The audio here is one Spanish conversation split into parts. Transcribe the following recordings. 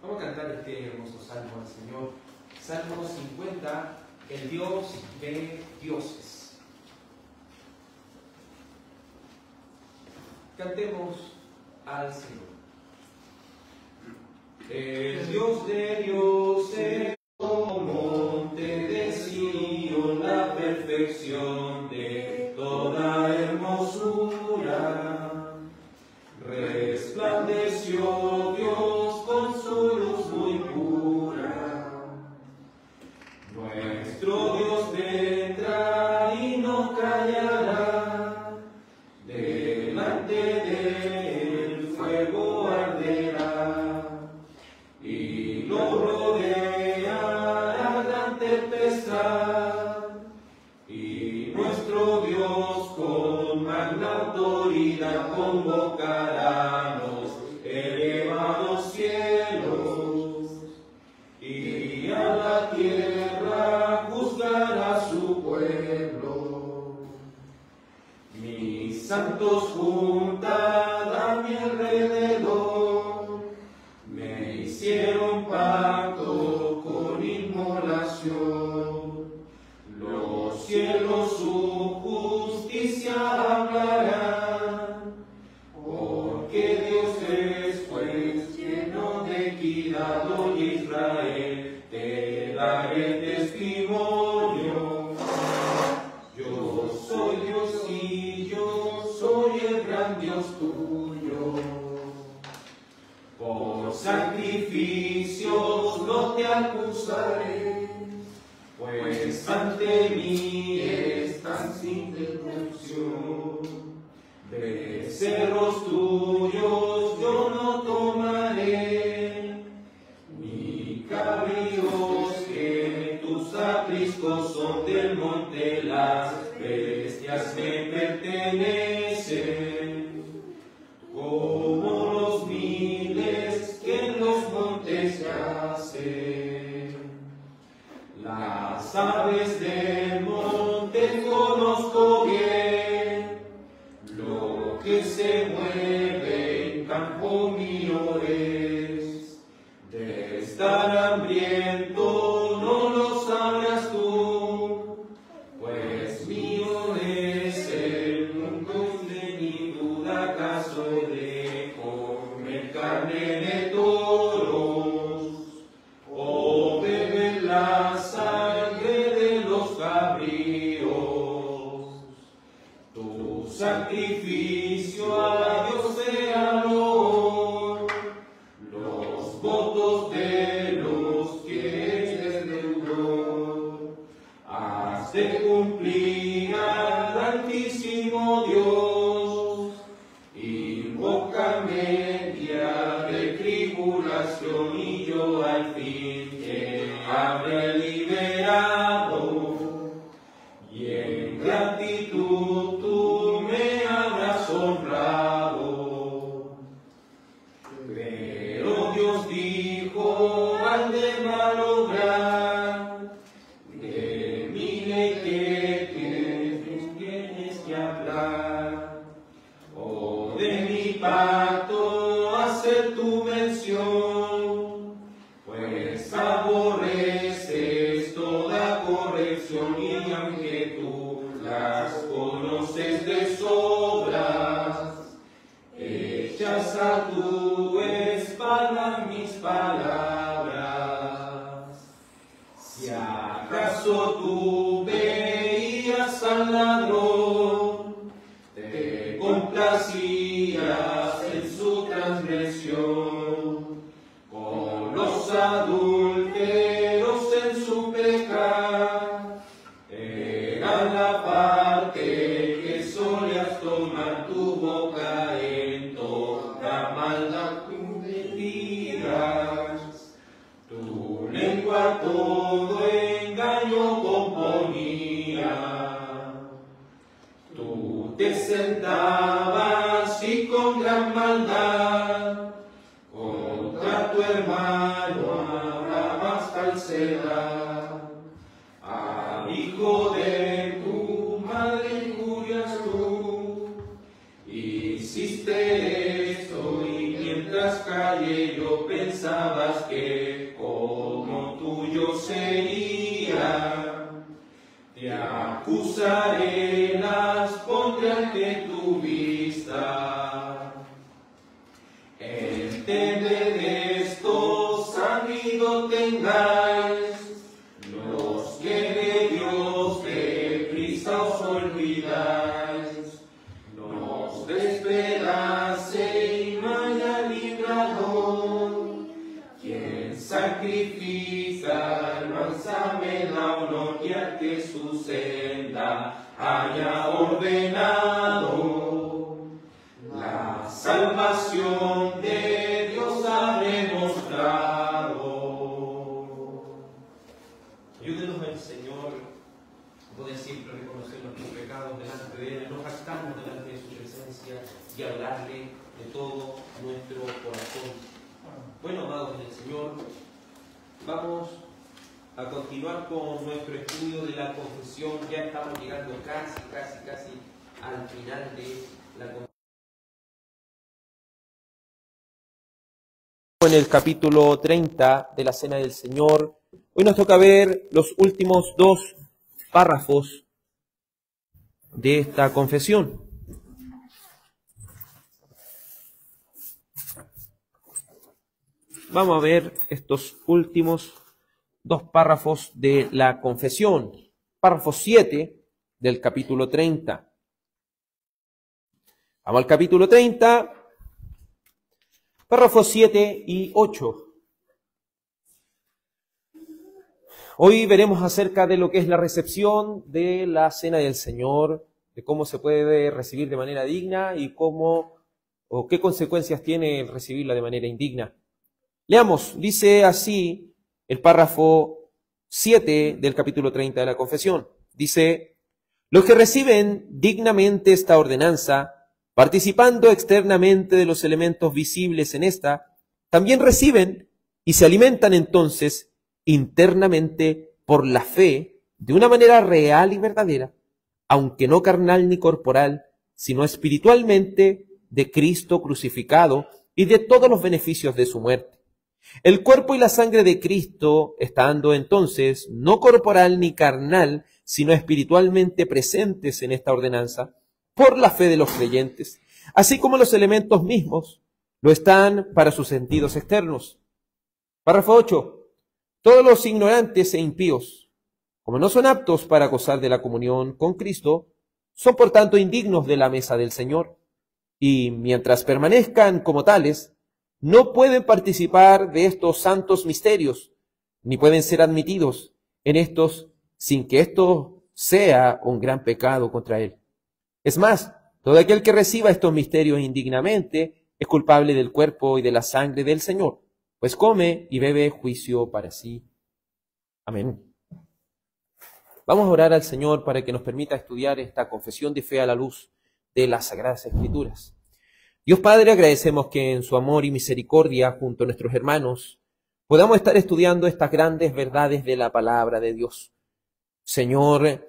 Vamos a cantar este hermoso salmo al Señor. Salmo 50, el Dios de dioses. Cantemos al Señor. El Dios de dioses, monte de Sion, la perfección de toda hermosura. Resplandeció Dios con su luz muy pura. Nuestro Dios vendrá y no callará. Delante de él fuego arderá. Y lo rodeará gran tempestad. Y nuestro Dios con magna autoridad convocará los elevados cielos. Y a la tierra juzgará su pueblo. Mis santos juntan a mi alrededor, me hicieron pacto con inmolación. Los cielos su justicia hablarán, porque Dios es juez lleno de equidad, oh Israel, te daré testimonio. Yo soy Dios y yo soy el gran Dios tuyo. Por sacrificios no te acusaré, pues ante mí están sin destrucción. Becerros tuyos yo no tomaré, ni cabríos que tus apriscos son del monte, las bestias me pertenecen, como los miles que en los montes yacen. Las aves del monte conozco bien, lo que se mueve en campo mío es. De estar hambriento no lo sabrás tú, pues mío es el mundo, de ni duda acaso de comer carne de toros, o beber la sangre de los cabríos. Tu sacrificio a Dios sea loor, los votos de los que eres deudor. Has de cumplir al Altísimo Dios, invócame día de tribulación y yo al fin te habré liberado, y en gratitud tú me habrás honrado. Pero Dios dijo al de malograr, de mi ley que tienes que hablar, o de mi pacto hacer tu mención, pues aborreces toda corrección, y aunque tú las conoces de sobras, echas a tu espalda mis palabras. Si acaso tú veías al ladrón, te complacías en su transgresión, con los adúlteros en su pecado, era la parte que solías tomar. Tu boca en toda maldad tú mentiras, tu lengua todo engaño componía. Tú te sentabas y con gran maldad contra tu hermano hablabas falsedad. Al hijo de tu madre injurias tú, hiciste esto y mientras callé yo pensabas que como tuyo sería. Te acusaré, las pondré ante tu vista. Entended esto, sabido tengáis, los que de Dios deprisa os olvidáis. Nos despedace y no haya librador, quien sacrifica mansamente da honor y al que su senda haya ordenado. La salvación de Dios ha demostrado. Ayúdenos el Señor a poder siempre reconocer nuestros pecados delante de Él, nos jactamos delante de su presencia y hablarle de todo nuestro corazón. Bueno, amados en el Señor, vamos a continuar con nuestro estudio de la confesión. Ya estamos llegando casi al final de la confesión. En el capítulo 30 de la Cena del Señor, hoy nos toca ver los últimos dos párrafos de esta confesión. Vamos a ver estos últimos dos párrafos de la confesión. Párrafo 7 del capítulo 30. Vamos al capítulo 30, párrafos 7 y 8. Hoy veremos acerca de lo que es la recepción de la Cena del Señor, de cómo se puede recibir de manera digna y cómo o qué consecuencias tiene el recibirla de manera indigna. Leamos, dice así el párrafo 7 del capítulo 30 de la confesión. Dice: los que reciben dignamente esta ordenanza, participando externamente de los elementos visibles en esta, también reciben y se alimentan entonces internamente por la fe de una manera real y verdadera, aunque no carnal ni corporal, sino espiritualmente de Cristo crucificado y de todos los beneficios de su muerte. El cuerpo y la sangre de Cristo, estando entonces no corporal ni carnal, sino espiritualmente presentes en esta ordenanza, por la fe de los creyentes, así como los elementos mismos lo están para sus sentidos externos. Párrafo 8. Todos los ignorantes e impíos, como no son aptos para gozar de la comunión con Cristo, son por tanto indignos de la mesa del Señor, y mientras permanezcan como tales, no pueden participar de estos santos misterios, ni pueden ser admitidos en estos sin que esto sea un gran pecado contra Él. Es más, todo aquel que reciba estos misterios indignamente es culpable del cuerpo y de la sangre del Señor, pues come y bebe juicio para sí. Amén. Vamos a orar al Señor para que nos permita estudiar esta confesión de fe a la luz de las Sagradas Escrituras. Dios Padre, agradecemos que en su amor y misericordia, junto a nuestros hermanos, podamos estar estudiando estas grandes verdades de la palabra de Dios. Señor,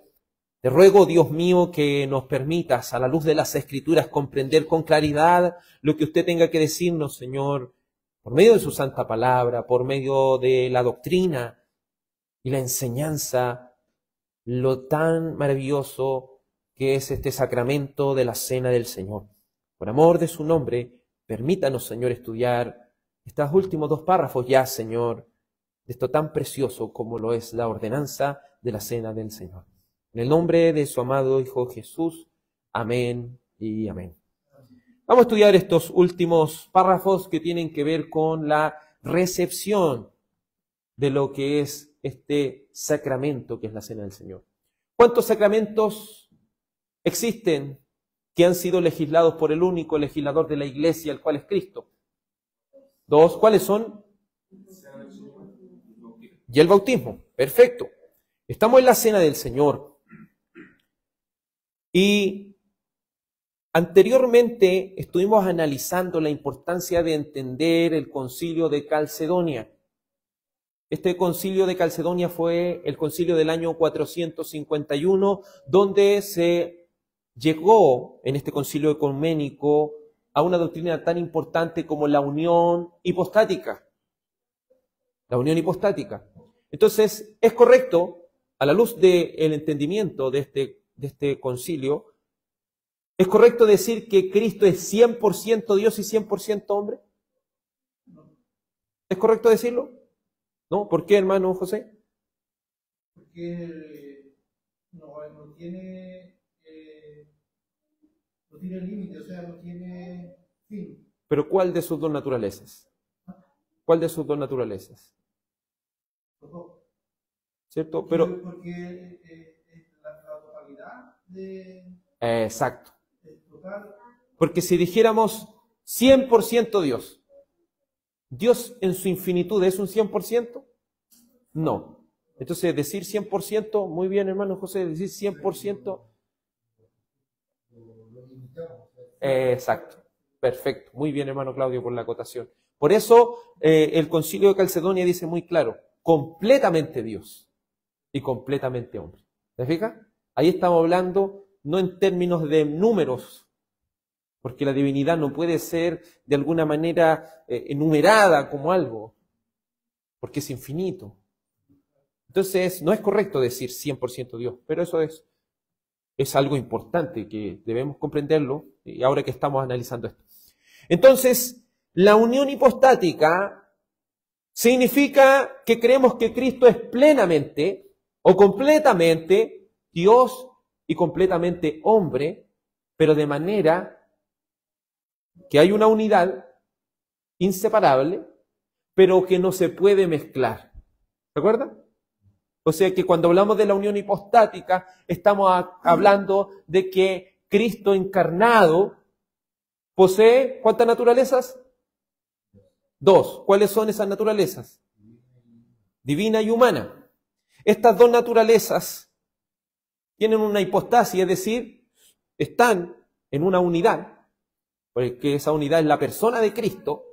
te ruego, Dios mío, que nos permitas, a la luz de las Escrituras, comprender con claridad lo que usted tenga que decirnos, Señor, por medio de su santa palabra, por medio de la doctrina y la enseñanza, lo tan maravilloso que es este sacramento de la Cena del Señor. Por amor de su nombre, permítanos, Señor, estudiar estos últimos dos párrafos ya, Señor, de esto tan precioso como lo es la ordenanza de la Cena del Señor. En el nombre de su amado Hijo Jesús, amén y amén. Vamos a estudiar estos últimos párrafos que tienen que ver con la recepción de lo que es este sacramento que es la Cena del Señor. ¿Cuántos sacramentos existen que han sido legislados por el único legislador de la Iglesia, el cual es Cristo? Dos. ¿Cuáles son? Y el bautismo. Perfecto. Estamos en la Cena del Señor. Y anteriormente estuvimos analizando la importancia de entender el concilio de Calcedonia. Este concilio de Calcedonia fue el concilio del año 451, donde se llegó en este concilio ecuménico a una doctrina tan importante como la unión hipostática. La unión hipostática. Entonces, es correcto, a la luz del entendimiento de este concilio, ¿es correcto decir que Cristo es 100% Dios y 100% hombre? ¿Es correcto decirlo? ¿No? ¿Por qué, hermano José? Porque no tiene límite, o sea, no tiene fin. Pero ¿cuál de sus dos naturalezas? ¿Cuál de sus dos naturalezas? Los dos. ¿Cierto? Pero porque la totalidad de... exacto. Total. Porque si dijéramos 100% Dios, ¿Dios en su infinitud es un 100%? No. Entonces decir 100%, muy bien hermano José, decir 100%... exacto. Perfecto. Muy bien hermano Claudio por la acotación. Por eso el Concilio de Calcedonia dice muy claro, completamente Dios y completamente hombre. ¿Te fijas? Ahí estamos hablando no en términos de números, porque la divinidad no puede ser de alguna manera enumerada como algo, porque es infinito. Entonces, no es correcto decir 100% Dios, pero eso es algo importante que debemos comprenderlo y ahora que estamos analizando esto. Entonces, la unión hipostática significa que creemos que Cristo es plenamente o completamente Dios y completamente hombre, pero de manera que hay una unidad inseparable, pero que no se puede mezclar. ¿Se acuerdan? O sea que cuando hablamos de la unión hipostática, estamos hablando de que Cristo encarnado posee, ¿cuántas naturalezas? Dos. ¿Cuáles son esas naturalezas? Divina y humana. Estas dos naturalezas tienen una hipostasis, es decir, están en una unidad, porque esa unidad es la persona de Cristo,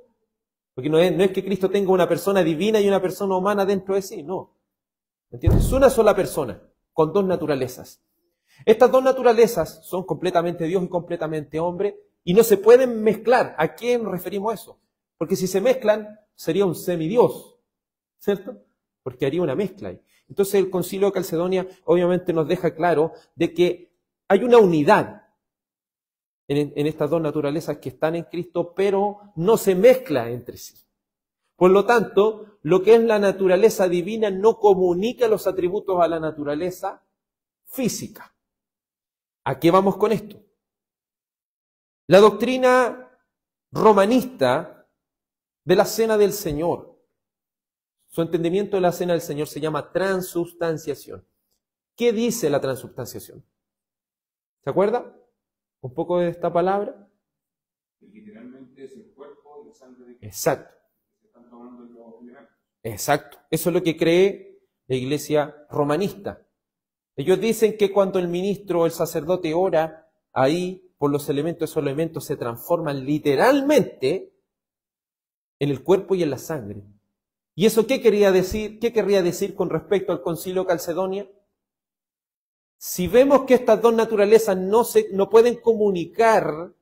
porque no es que Cristo tenga una persona divina y una persona humana dentro de sí, no. ¿Entiendes? Es una sola persona, con dos naturalezas. Estas dos naturalezas son completamente Dios y completamente hombre, y no se pueden mezclar. ¿A quién nos referimos eso? Porque si se mezclan, sería un semidios, ¿cierto? Porque haría una mezcla ahí. Entonces el Concilio de Calcedonia obviamente nos deja claro de que hay una unidad en estas dos naturalezas que están en Cristo, pero no se mezcla entre sí. Por lo tanto, lo que es la naturaleza divina no comunica los atributos a la naturaleza física. ¿A qué vamos con esto? La doctrina romanista de la Cena del Señor, su entendimiento de la Cena del Señor se llama transubstanciación. ¿Qué dice la transubstanciación? ¿Se acuerda un poco de esta palabra? Literalmente es el cuerpo y la sangre de Cristo. Exacto. Exacto. Eso es lo que cree la iglesia romanista. Ellos dicen que cuando el ministro o el sacerdote ora, ahí por los elementos, esos elementos se transforman literalmente en el cuerpo y en la sangre. ¿Y eso qué quería decir? ¿Qué querría decir con respecto al Concilio de Calcedonia? Si vemos que estas dos naturalezas no pueden comunicar,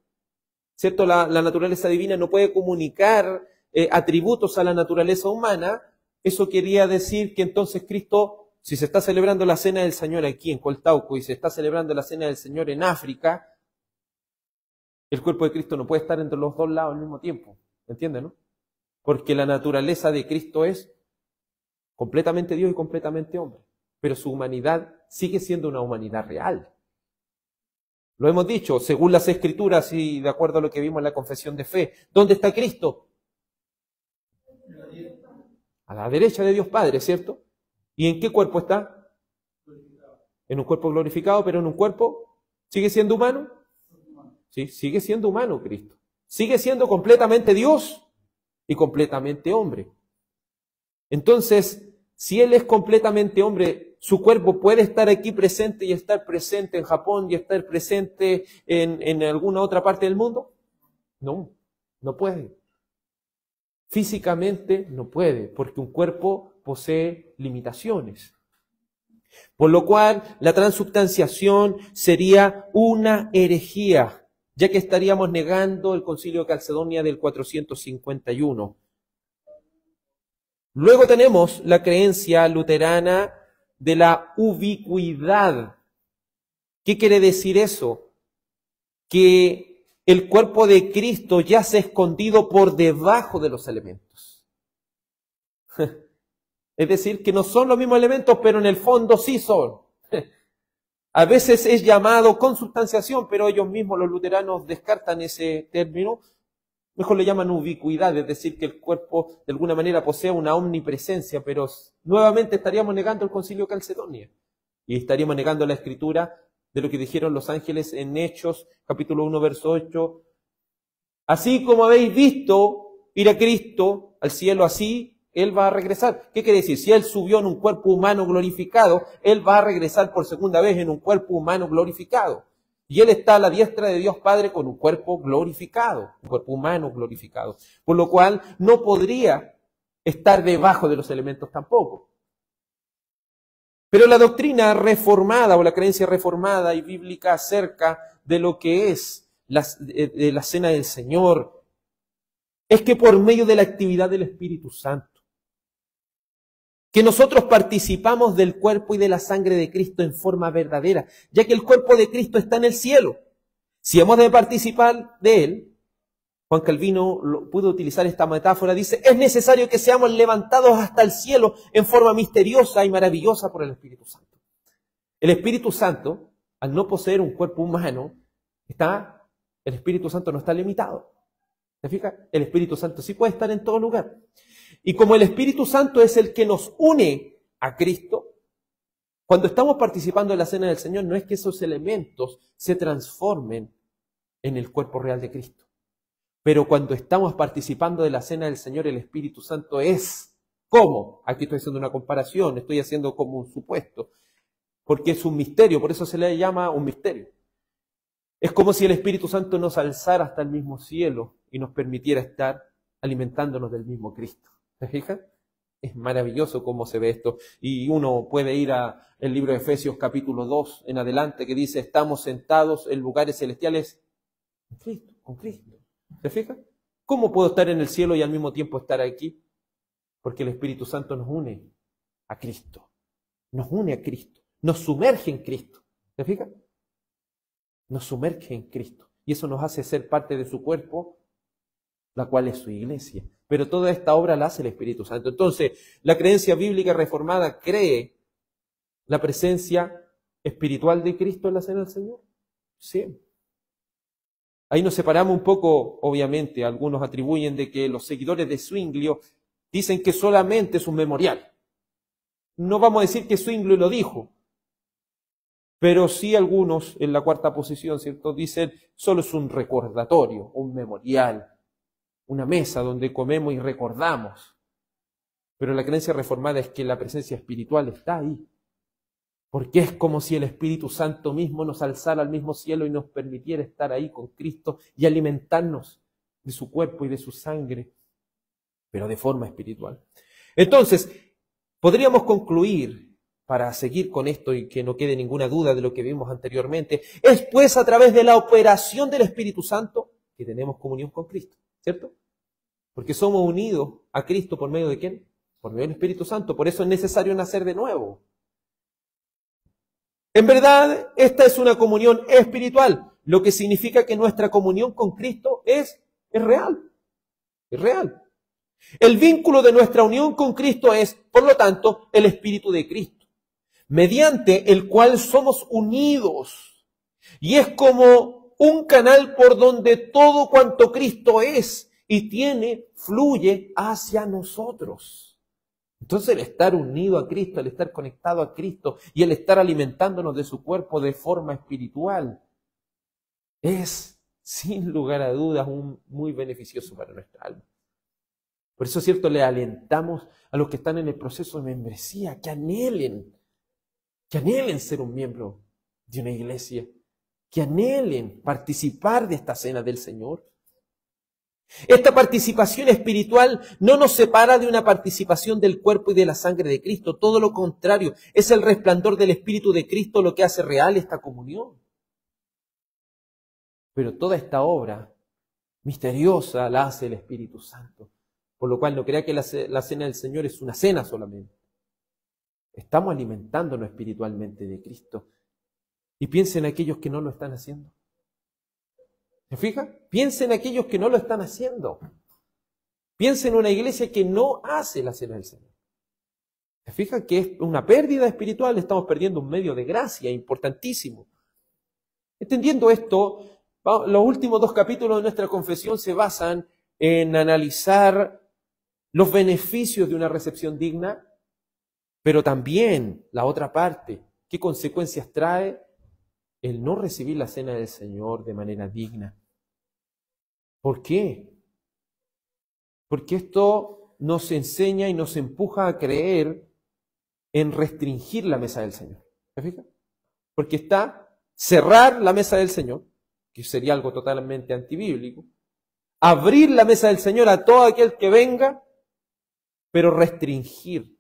¿cierto? La naturaleza divina no puede comunicar atributos a la naturaleza humana, eso quería decir que entonces Cristo, si se está celebrando la Cena del Señor aquí en Coltauco y se está celebrando la Cena del Señor en África, el cuerpo de Cristo no puede estar entre los dos lados al mismo tiempo. ¿Entienden, no? Porque la naturaleza de Cristo es completamente Dios y completamente hombre, pero su humanidad sigue siendo una humanidad real. Lo hemos dicho, según las Escrituras y de acuerdo a lo que vimos en la confesión de fe. ¿Dónde está Cristo? A la derecha de Dios Padre, ¿cierto? ¿Y en qué cuerpo está? En un cuerpo glorificado, pero en un cuerpo, ¿sigue siendo humano? Sí, sigue siendo humano Cristo. Sigue siendo completamente Dios y completamente hombre. Entonces, si Él es completamente hombre, su cuerpo puede estar aquí presente y estar presente en Japón y estar presente en alguna otra parte del mundo. No, no puede. Físicamente no puede, porque un cuerpo posee limitaciones. Por lo cual, la transubstanciación sería una herejía. ya que estaríamos negando el Concilio de Calcedonia del 451. Luego tenemos la creencia luterana de la ubicuidad. ¿Qué quiere decir eso? Que el cuerpo de Cristo yace escondido por debajo de los elementos. Es decir, que no son los mismos elementos, pero en el fondo sí son. A veces es llamado consubstanciación, pero ellos mismos, los luteranos, descartan ese término. Mejor le llaman ubicuidad, es decir, que el cuerpo de alguna manera posee una omnipresencia, pero nuevamente estaríamos negando el Concilio de Calcedonia. Y estaríamos negando la escritura de lo que dijeron los ángeles en Hechos, capítulo 1, verso 8. Así como habéis visto ir a Cristo al cielo, así Él va a regresar. ¿Qué quiere decir? Si Él subió en un cuerpo humano glorificado, Él va a regresar por segunda vez en un cuerpo humano glorificado. Y Él está a la diestra de Dios Padre con un cuerpo glorificado, un cuerpo humano glorificado. Por lo cual no podría estar debajo de los elementos tampoco. Pero la doctrina reformada o la creencia reformada y bíblica acerca de lo que es la cena del Señor es que por medio de la actividad del Espíritu Santo, que nosotros participamos del cuerpo y de la sangre de Cristo en forma verdadera, ya que el cuerpo de Cristo está en el cielo. Si hemos de participar de Él, Juan Calvino pudo utilizar esta metáfora, dice, es necesario que seamos levantados hasta el cielo en forma misteriosa y maravillosa por el Espíritu Santo. El Espíritu Santo, al no poseer un cuerpo humano, el Espíritu Santo no está limitado. ¿Se fija? El Espíritu Santo sí puede estar en todo lugar. Y como el Espíritu Santo es el que nos une a Cristo, cuando estamos participando en la cena del Señor, no es que esos elementos se transformen en el cuerpo real de Cristo. Pero cuando estamos participando de la cena del Señor, el Espíritu Santo es ¿cómo? Aquí estoy haciendo una comparación, estoy haciendo como un supuesto, porque es un misterio, por eso se le llama un misterio. Es como si el Espíritu Santo nos alzara hasta el mismo cielo y nos permitiera estar alimentándonos del mismo Cristo. ¿Se fijan? Es maravilloso cómo se ve esto. Y uno puede ir al libro de Efesios capítulo 2 en adelante que dice, estamos sentados en lugares celestiales en Cristo, con Cristo. ¿Se fijan? ¿Cómo puedo estar en el cielo y al mismo tiempo estar aquí? Porque el Espíritu Santo nos une a Cristo. Nos une a Cristo. Nos sumerge en Cristo. ¿Se fijan? Nos sumerge en Cristo. Y eso nos hace ser parte de su cuerpo, la cual es su iglesia. Pero toda esta obra la hace el Espíritu Santo. Entonces, la creencia bíblica reformada cree la presencia espiritual de Cristo en la cena del Señor. Sí. Ahí nos separamos un poco, obviamente. Algunos atribuyen de que los seguidores de Zwinglio dicen que solamente es un memorial. No vamos a decir que Zwinglio lo dijo, pero sí algunos en la cuarta posición, ¿cierto? Dicen solo es un recordatorio, un memorial, una mesa donde comemos y recordamos. Pero la creencia reformada es que la presencia espiritual está ahí. Porque es como si el Espíritu Santo mismo nos alzara al mismo cielo y nos permitiera estar ahí con Cristo y alimentarnos de su cuerpo y de su sangre, pero de forma espiritual. Entonces, podríamos concluir, para seguir con esto y que no quede ninguna duda de lo que vimos anteriormente, es pues a través de la operación del Espíritu Santo que tenemos comunión con Cristo, ¿cierto? Porque somos unidos a Cristo por medio de ¿quién? Por medio del Espíritu Santo. Por eso es necesario nacer de nuevo. En verdad, esta es una comunión espiritual, lo que significa que nuestra comunión con Cristo es real. Es real. El vínculo de nuestra unión con Cristo es, por lo tanto, el Espíritu de Cristo, mediante el cual somos unidos. Y es como un canal por donde todo cuanto Cristo es y tiene, fluye hacia nosotros. Entonces el estar unido a Cristo, el estar conectado a Cristo y el estar alimentándonos de su cuerpo de forma espiritual es, sin lugar a dudas, muy beneficioso para nuestra alma. Por eso, cierto, le alentamos a los que están en el proceso de membresía, que anhelen ser un miembro de una iglesia, que anhelen participar de esta cena del Señor. Esta participación espiritual no nos separa de una participación del cuerpo y de la sangre de Cristo. Todo lo contrario, es el resplandor del Espíritu de Cristo lo que hace real esta comunión. Pero toda esta obra misteriosa la hace el Espíritu Santo. Por lo cual no crea que la cena del Señor es una cena solamente. Estamos alimentándonos espiritualmente de Cristo. Y piensen en aquellos que no lo están haciendo. ¿Se fija? Piensen en aquellos que no lo están haciendo. Piensen en una iglesia que no hace la cena del Señor. ¿Se fija que es una pérdida espiritual? Estamos perdiendo un medio de gracia importantísimo. Entendiendo esto, los últimos 2 capítulos de nuestra confesión se basan en analizar los beneficios de una recepción digna, pero también la otra parte, qué consecuencias trae el no recibir la cena del Señor de manera digna. ¿Por qué? Porque esto nos enseña y nos empuja a creer en restringir la mesa del Señor. ¿Se fija? Porque está cerrar la mesa del Señor, que sería algo totalmente antibíblico, abrir la mesa del Señor a todo aquel que venga, pero restringir.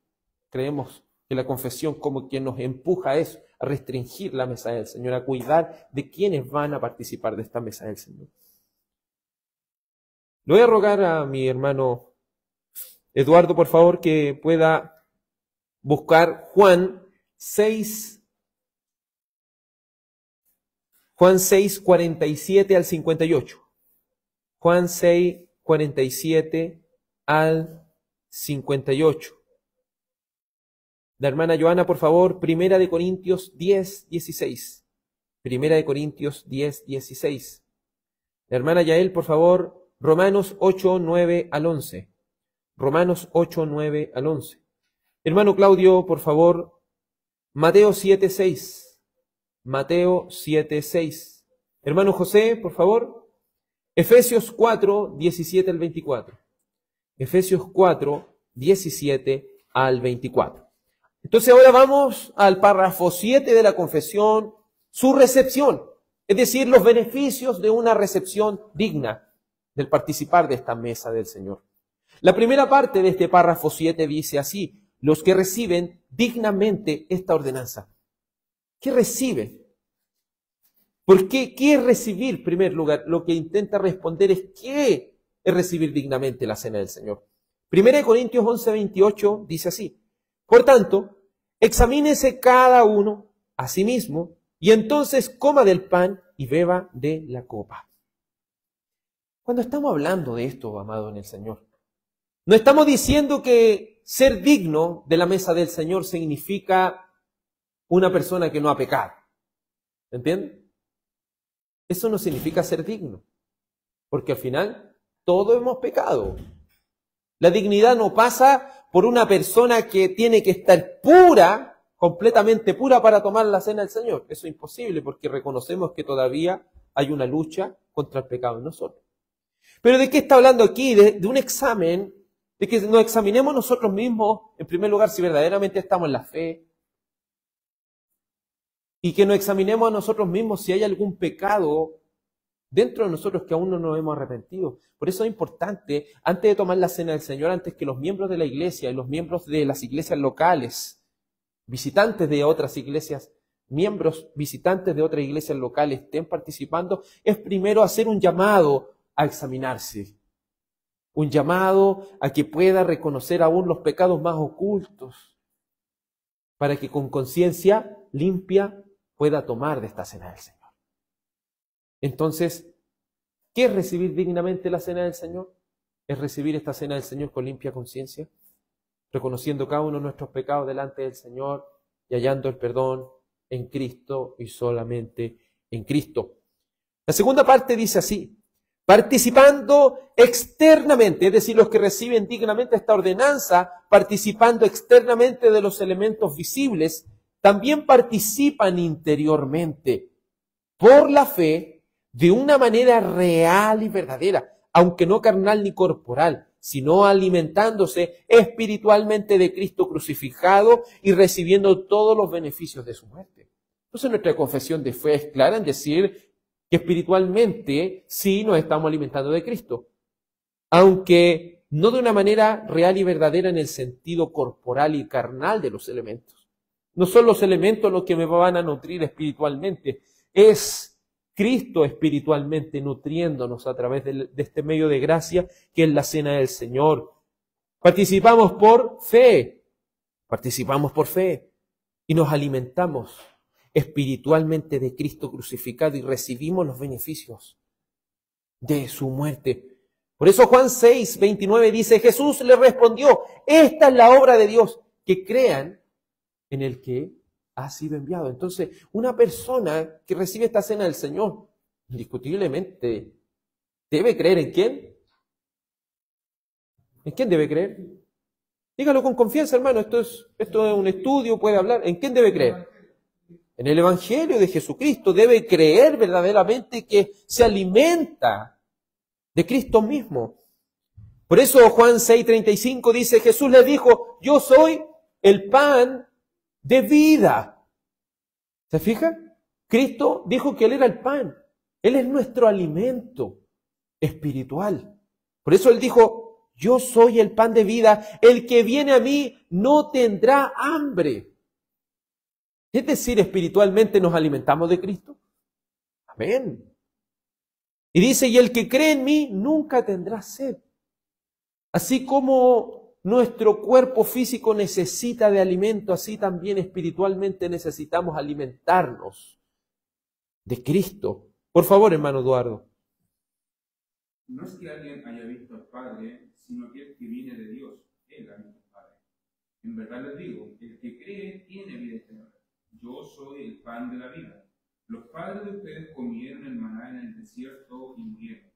Creemos que la confesión como que nos empuja a eso, a restringir la mesa del Señor, a cuidar de quienes van a participar de esta mesa del Señor. Le voy a rogar a mi hermano Eduardo, por favor, que pueda buscar Juan 6, 47 al 58. Juan 6, 47 al 58. La hermana Joana, por favor, 1 Corintios 10, 16. 1 Corintios 10, 16. La hermana Yael, por favor, Romanos 8, 9 al 11. Romanos 8, 9 al 11. Hermano Claudio, por favor, Mateo 7, 6. Mateo 7, 6. Hermano José, por favor, Efesios 4, 17 al 24. Efesios 4, 17 al 24. Entonces ahora vamos al párrafo 7 de la confesión, su recepción, es decir, los beneficios de una recepción digna del participar de esta mesa del Señor. La primera parte de este párrafo 7 dice así: los que reciben dignamente esta ordenanza. ¿Qué reciben? ¿Por qué? ¿Qué es recibir? En primer lugar, lo que intenta responder es ¿qué es recibir dignamente la cena del Señor? 1 Corintios 11, 28 dice así: por tanto, examínese cada uno a sí mismo y entonces coma del pan y beba de la copa. Cuando estamos hablando de esto, amado en el Señor, no estamos diciendo que ser digno de la mesa del Señor significa una persona que no ha pecado. ¿Entienden? Eso no significa ser digno, porque al final todos hemos pecado. La dignidad no pasa por una persona que tiene que estar pura, completamente pura para tomar la cena del Señor. Eso es imposible porque reconocemos que todavía hay una lucha contra el pecado en nosotros. Pero ¿de qué está hablando aquí? De un examen, de que nos examinemos nosotros mismos, en primer lugar, si verdaderamente estamos en la fe, y que nos examinemos a nosotros mismos si hay algún pecado dentro de nosotros que aún no nos hemos arrepentido. Por eso es importante, antes de tomar la cena del Señor, antes que los miembros de la iglesia y los miembros de las iglesias locales, visitantes de otras iglesias, miembros visitantes de otras iglesias locales estén participando, es primero hacer un llamado a examinarse. Un llamado a que pueda reconocer aún los pecados más ocultos, para que con conciencia limpia pueda tomar de esta cena del Señor. Entonces, ¿qué es recibir dignamente la cena del Señor? Es recibir esta cena del Señor con limpia conciencia, reconociendo cada uno de nuestros pecados delante del Señor y hallando el perdón en Cristo y solamente en Cristo. La segunda parte dice así: participando externamente, es decir, los que reciben dignamente esta ordenanza, participando externamente de los elementos visibles, también participan interiormente por la fe de una manera real y verdadera, aunque no carnal ni corporal, sino alimentándose espiritualmente de Cristo crucificado y recibiendo todos los beneficios de su muerte. Entonces nuestra confesión de fe es clara en decir que espiritualmente sí nos estamos alimentando de Cristo, aunque no de una manera real y verdadera en el sentido corporal y carnal de los elementos. No son los elementos los que me van a nutrir espiritualmente, es Cristo espiritualmente nutriéndonos a través de este medio de gracia que es la cena del Señor. Participamos por fe y nos alimentamos espiritualmente de Cristo crucificado y recibimos los beneficios de su muerte. Por eso Juan 6, 29 dice, Jesús le respondió, esta es la obra de Dios, que crean en el que ha sido enviado. Entonces, una persona que recibe esta cena del Señor, indiscutiblemente, ¿debe creer en quién? ¿En quién debe creer? Dígalo con confianza, hermano. Esto es un estudio, puede hablar. ¿En quién debe creer? En el Evangelio de Jesucristo. Debe creer verdaderamente que se alimenta de Cristo mismo. Por eso Juan 6:35 dice, Jesús le dijo, yo soy el pan de vida. ¿Se fija? Cristo dijo que Él era el pan. Él es nuestro alimento espiritual. Por eso Él dijo, yo soy el pan de vida. El que viene a mí no tendrá hambre. Es decir, espiritualmente nos alimentamos de Cristo. Amén. Y dice, y el que cree en mí nunca tendrá sed. Así como nuestro cuerpo físico necesita de alimento, así también espiritualmente necesitamos alimentarnos de Cristo. Por favor, hermano Eduardo. No es que alguien haya visto al Padre, sino que el que viene de Dios, Él ha visto al Padre. En verdad les digo, el que cree tiene vida eterna. Yo soy el pan de la vida. Los padres de ustedes comieron el maná en el desierto y murieron.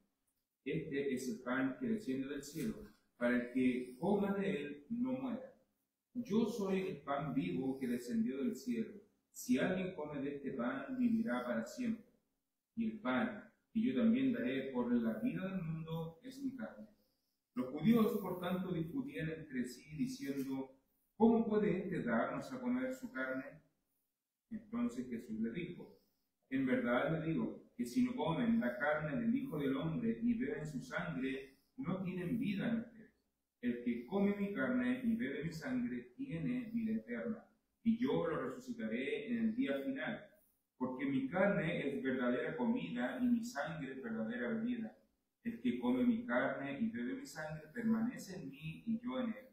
Este es el pan que desciende del cielo, para el que coma de él no muera. Yo soy el pan vivo que descendió del cielo. Si alguien come de este pan, vivirá para siempre. Y el pan que yo también daré por la vida del mundo es mi carne. Los judíos, por tanto, discutían entre sí, diciendo, ¿cómo puede éste darnos a comer su carne? Entonces Jesús le dijo, en verdad le digo, que si no comen la carne del Hijo del Hombre y beben su sangre, no tienen vida en ustedes. El que come mi carne y bebe mi sangre tiene vida eterna, y yo lo resucitaré en el día final, porque mi carne es verdadera comida y mi sangre es verdadera bebida. El que come mi carne y bebe mi sangre permanece en mí y yo en él.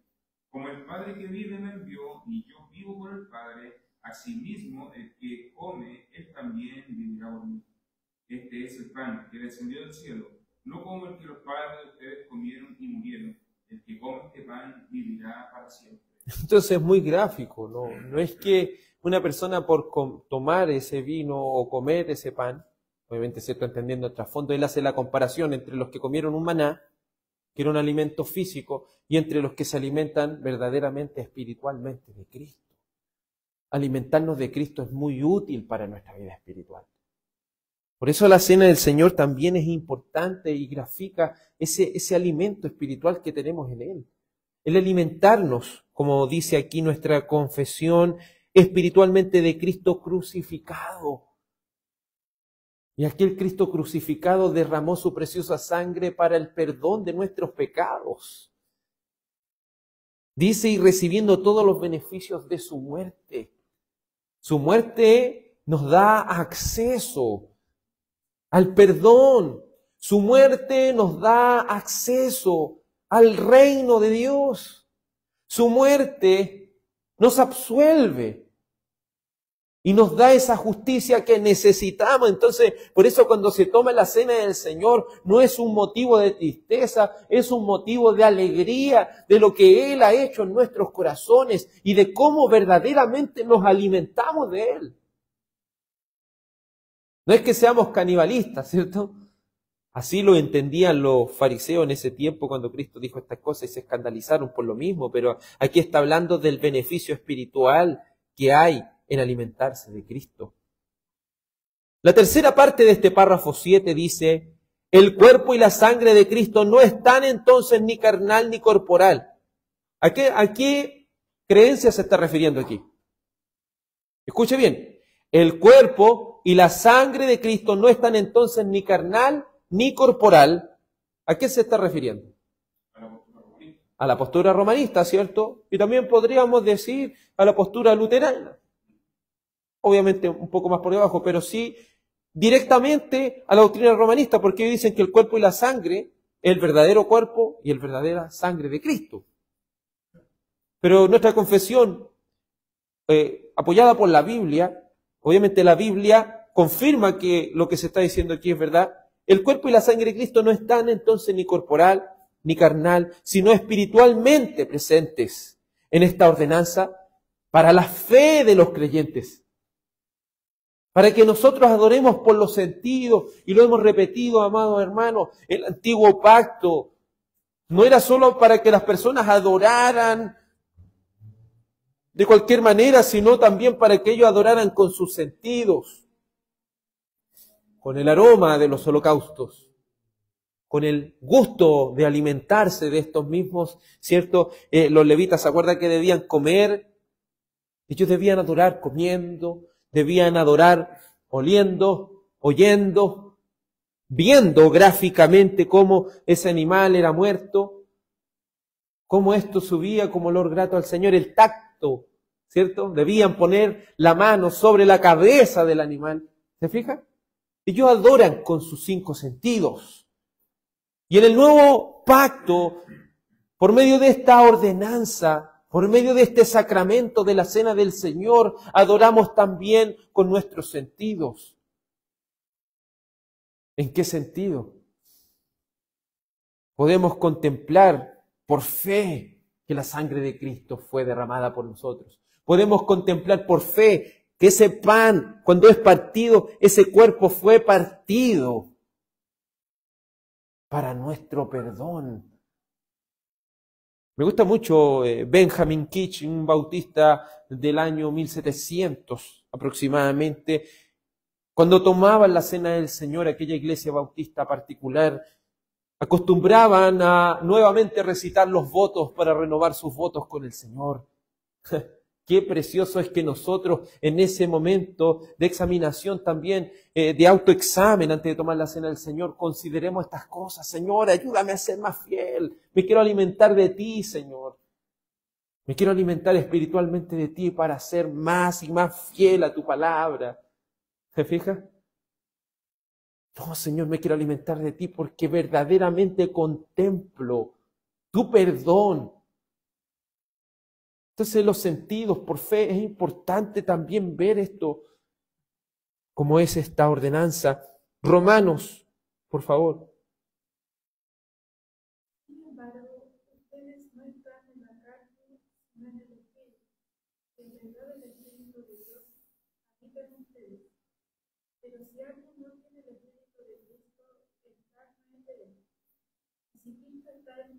Como el Padre que vive me envió y yo vivo por el Padre, asimismo el que come, él también vivirá por mí. Este es el pan que descendió del cielo, no como el que los padres de ustedes comieron y murieron. El que come este pan vivirá para siempre. Entonces es muy gráfico, ¿no? No es que una persona por tomar ese vino o comer ese pan, obviamente se está entendiendo el trasfondo, él hace la comparación entre los que comieron un maná, que era un alimento físico, y entre los que se alimentan verdaderamente espiritualmente de Cristo. Alimentarnos de Cristo es muy útil para nuestra vida espiritual. Por eso la cena del Señor también es importante y grafica ese alimento espiritual que tenemos en Él. El alimentarnos, como dice aquí nuestra confesión, espiritualmente de Cristo crucificado. Y aquel Cristo crucificado derramó su preciosa sangre para el perdón de nuestros pecados. Dice, y recibiendo todos los beneficios de su muerte. Su muerte nos da acceso al perdón. Su muerte nos da acceso al reino de Dios. Su muerte nos absuelve y nos da esa justicia que necesitamos. Entonces, por eso cuando se toma la cena del Señor, no es un motivo de tristeza, es un motivo de alegría de lo que Él ha hecho en nuestros corazones y de cómo verdaderamente nos alimentamos de Él. No es que seamos canibalistas, ¿cierto? Así lo entendían los fariseos en ese tiempo cuando Cristo dijo estas cosas y se escandalizaron por lo mismo, pero aquí está hablando del beneficio espiritual que hay en alimentarse de Cristo. La tercera parte de este párrafo 7 dice, el cuerpo y la sangre de Cristo no están entonces ni carnal ni corporal. ¿A qué creencia se está refiriendo aquí? Escuche bien, el cuerpo y la sangre de Cristo no están entonces ni carnal ni corporal. ¿A qué se está refiriendo? A la postura romanista, ¿cierto? Y también podríamos decir a la postura luterana. Obviamente un poco más por debajo, pero sí directamente a la doctrina romanista, porque ellos dicen que el cuerpo y la sangre es el verdadero cuerpo y el verdadera sangre de Cristo. Pero nuestra confesión, apoyada por la Biblia, obviamente la Biblia confirma que lo que se está diciendo aquí es verdad. El cuerpo y la sangre de Cristo no están entonces ni corporal ni carnal, sino espiritualmente presentes en esta ordenanza para la fe de los creyentes. Para que nosotros adoremos por los sentidos, y lo hemos repetido, amados hermanos, el antiguo pacto no era solo para que las personas adoraran de cualquier manera, sino también para que ellos adoraran con sus sentidos, con el aroma de los holocaustos, con el gusto de alimentarse de estos mismos, ¿cierto? Los levitas, ¿se acuerdan que debían comer? Ellos debían adorar comiendo, debían adorar oliendo, oyendo, viendo gráficamente cómo ese animal era muerto, cómo esto subía como olor grato al Señor, el tacto, ¿cierto? Debían poner la mano sobre la cabeza del animal. ¿Se fijan? Ellos adoran con sus 5 sentidos. Y en el nuevo pacto, por medio de esta ordenanza, por medio de este sacramento de la cena del Señor, adoramos también con nuestros sentidos. ¿En qué sentido? Podemos contemplar por fe que la sangre de Cristo fue derramada por nosotros. Podemos contemplar por fe que ese pan, cuando es partido, ese cuerpo fue partido para nuestro perdón. Me gusta mucho Benjamin Kitch, un bautista del año 1700 aproximadamente, cuando tomaban la cena del Señor, aquella iglesia bautista particular, acostumbraban a nuevamente recitar los votos para renovar sus votos con el Señor. Qué precioso es que nosotros en ese momento de examinación también, de autoexamen antes de tomar la cena del Señor, consideremos estas cosas. Señor, ayúdame a ser más fiel. Me quiero alimentar de ti, Señor. Me quiero alimentar espiritualmente de ti para ser más y más fiel a tu palabra. ¿Se fija? No, Señor, me quiero alimentar de ti porque verdaderamente contemplo tu perdón. Entonces los sentidos, por fe, es importante también ver esto, como es esta ordenanza. Romanos, por favor. Sin embargo, ustedes no están en la carne, sino en el Espíritu. En verdad el Espíritu de Dios habita en ustedes. Pero si alguien no tiene el Espíritu de Cristo, está en él. Si Cristo está en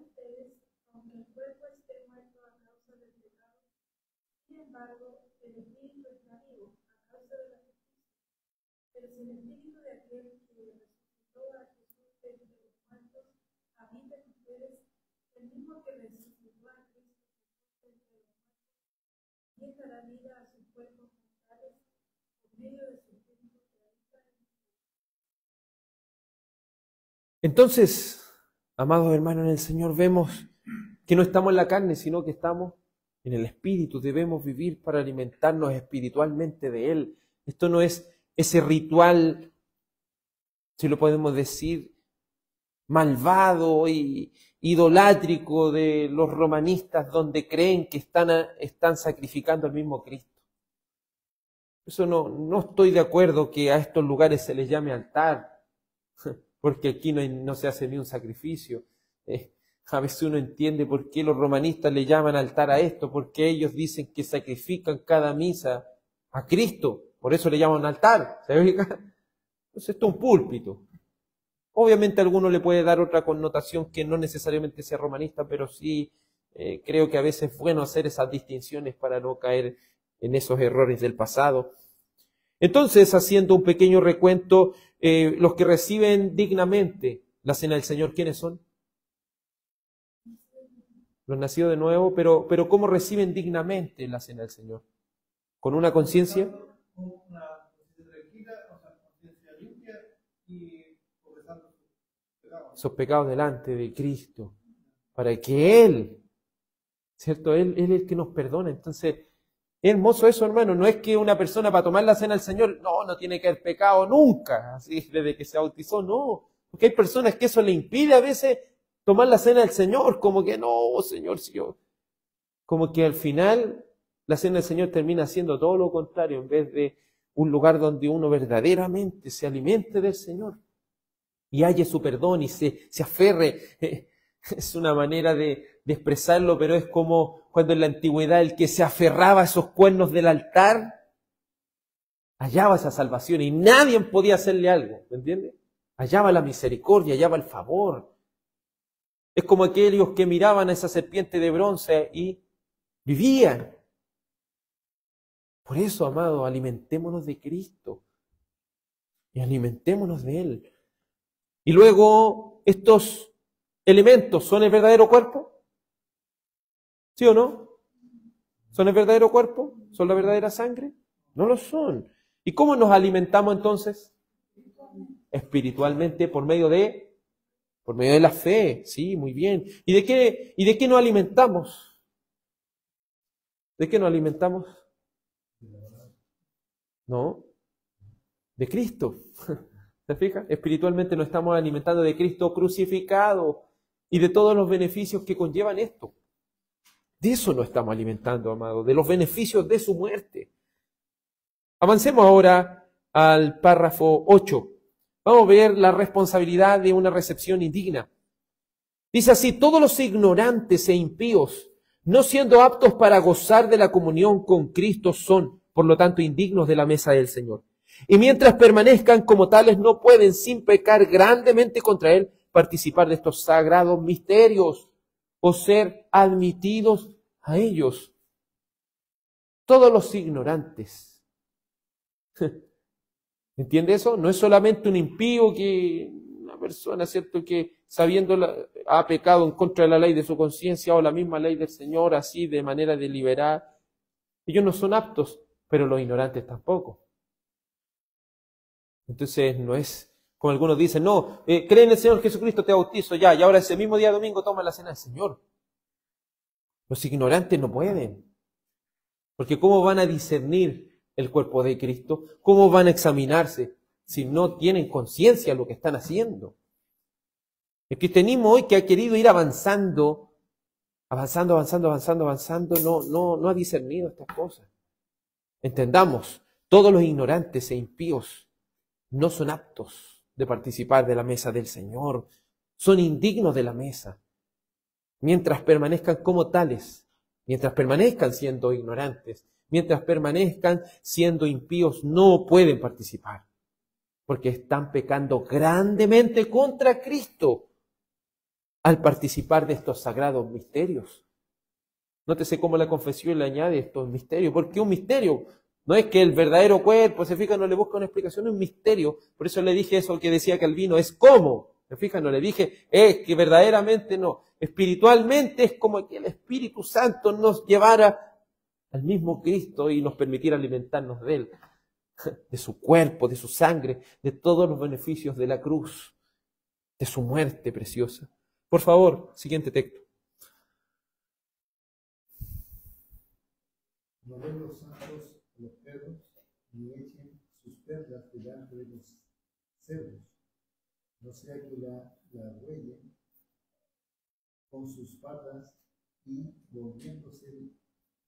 ustedes, aunque el cuerpo esté muerto a causa del pecado, sin embargo, el Espíritu está vivo a causa de la justicia. Pero si el Espíritu de aquel que resucitó a Jesús de entre los muertos habita en ustedes, el mismo que resucitó a Cristo Jesús de entre los muertos, y dará vida a sus cuerpos mortales por medio de su Espíritu que habita en ustedes. Entonces, amados hermanos en el Señor, vemos que no estamos en la carne, sino que estamos en el Espíritu. Debemos vivir para alimentarnos espiritualmente de Él. Esto no es ese ritual, si lo podemos decir, malvado y idolátrico de los romanistas, donde creen que están sacrificando al mismo Cristo. Eso no estoy de acuerdo que a estos lugares se les llame altar, porque aquí no se hace ni un sacrificio. A veces uno entiende por qué los romanistas le llaman altar a esto, porque ellos dicen que sacrifican cada misa a Cristo, por eso le llaman altar. ¿Se ve? Entonces esto es un púlpito. Obviamente a alguno le puede dar otra connotación que no necesariamente sea romanista, pero sí creo que a veces es bueno hacer esas distinciones para no caer en esos errores del pasado. Entonces, haciendo un pequeño recuento, los que reciben dignamente la cena del Señor, ¿quiénes son? Los nacidos de nuevo, pero ¿cómo reciben dignamente la cena del Señor? ¿Con una conciencia? Con una conciencia tranquila, o sea, conciencia limpia y confesando sus pecados. Sus pecados delante de Cristo, para que Él, ¿cierto? Él es el que nos perdona. Entonces, Es hermoso eso, hermano. No es que una persona para tomar la cena del Señor, no tiene que haber pecado nunca, así desde que se bautizó, no. Porque hay personas que eso le impide a veces tomar la cena del Señor, como que no, Señor, si yo. Como que al final la cena del Señor termina siendo todo lo contrario, en vez de un lugar donde uno verdaderamente se alimente del Señor y halle su perdón y se aferre. Es una manera de expresarlo, pero es como cuando en la antigüedad el que se aferraba a esos cuernos del altar hallaba esa salvación y nadie podía hacerle algo, ¿me entiendes? Hallaba la misericordia, hallaba el favor. Es como aquellos que miraban a esa serpiente de bronce y vivían. Por eso, amado, alimentémonos de Cristo y alimentémonos de Él. Y luego, estos elementos, ¿son el verdadero cuerpo? ¿Sí o no? ¿Son el verdadero cuerpo? ¿Son la verdadera sangre? No lo son. ¿Y cómo nos alimentamos entonces? Espiritualmente, por medio de la fe. Sí, muy bien. ¿Y de qué nos alimentamos? ¿De qué nos alimentamos? No, de Cristo. ¿Se fija? Espiritualmente nos estamos alimentando de Cristo crucificado y de todos los beneficios que conllevan esto. De eso nos estamos alimentando, amado, de los beneficios de su muerte. Avancemos ahora al párrafo 8. Vamos a ver la responsabilidad de una recepción indigna. Dice así: todos los ignorantes e impíos, no siendo aptos para gozar de la comunión con Cristo, son, por lo tanto, indignos de la mesa del Señor. Y mientras permanezcan como tales, no pueden, sin pecar grandemente contra Él, participar de estos sagrados misterios o ser admitidos a ellos. Todos los ignorantes. ¿Entiende eso? No es solamente un impío, que una persona, ¿cierto?, que sabiendo ha pecado en contra de la ley de su conciencia o la misma ley del Señor, así de manera deliberada. Ellos no son aptos, pero los ignorantes tampoco. Entonces no es, como algunos dicen, no, cree en el Señor Jesucristo, te bautizo ya, y ahora ese mismo día domingo toma la cena del Señor. Los ignorantes no pueden. Porque ¿cómo van a discernir el cuerpo de Cristo? ¿Cómo van a examinarse si no tienen conciencia de lo que están haciendo? El cristianismo hoy, que ha querido ir avanzando, no ha discernido estas cosas. Entendamos, todos los ignorantes e impíos no son aptos de participar de la mesa del Señor, son indignos de la mesa. Mientras permanezcan como tales, mientras permanezcan siendo ignorantes, mientras permanezcan siendo impíos, no pueden participar, porque están pecando grandemente contra Cristo al participar de estos sagrados misterios. Nótese cómo la confesión le añade estos misterios. ¿Por qué un misterio? No es que el verdadero cuerpo, se fija, no le busca una explicación, es un misterio. Por eso le dije eso que decía Calvino, es cómo. Se fija, no le dije, es que verdaderamente no. Espiritualmente es como que el Espíritu Santo nos llevara al mismo Cristo y nos permitiera alimentarnos de Él, de su cuerpo, de su sangre, de todos los beneficios de la cruz, de su muerte preciosa. Por favor, siguiente texto. No den los santos a los perros, ni echen sus perlas delante de los cerdos, no sea que la huellen con sus patas y volviéndose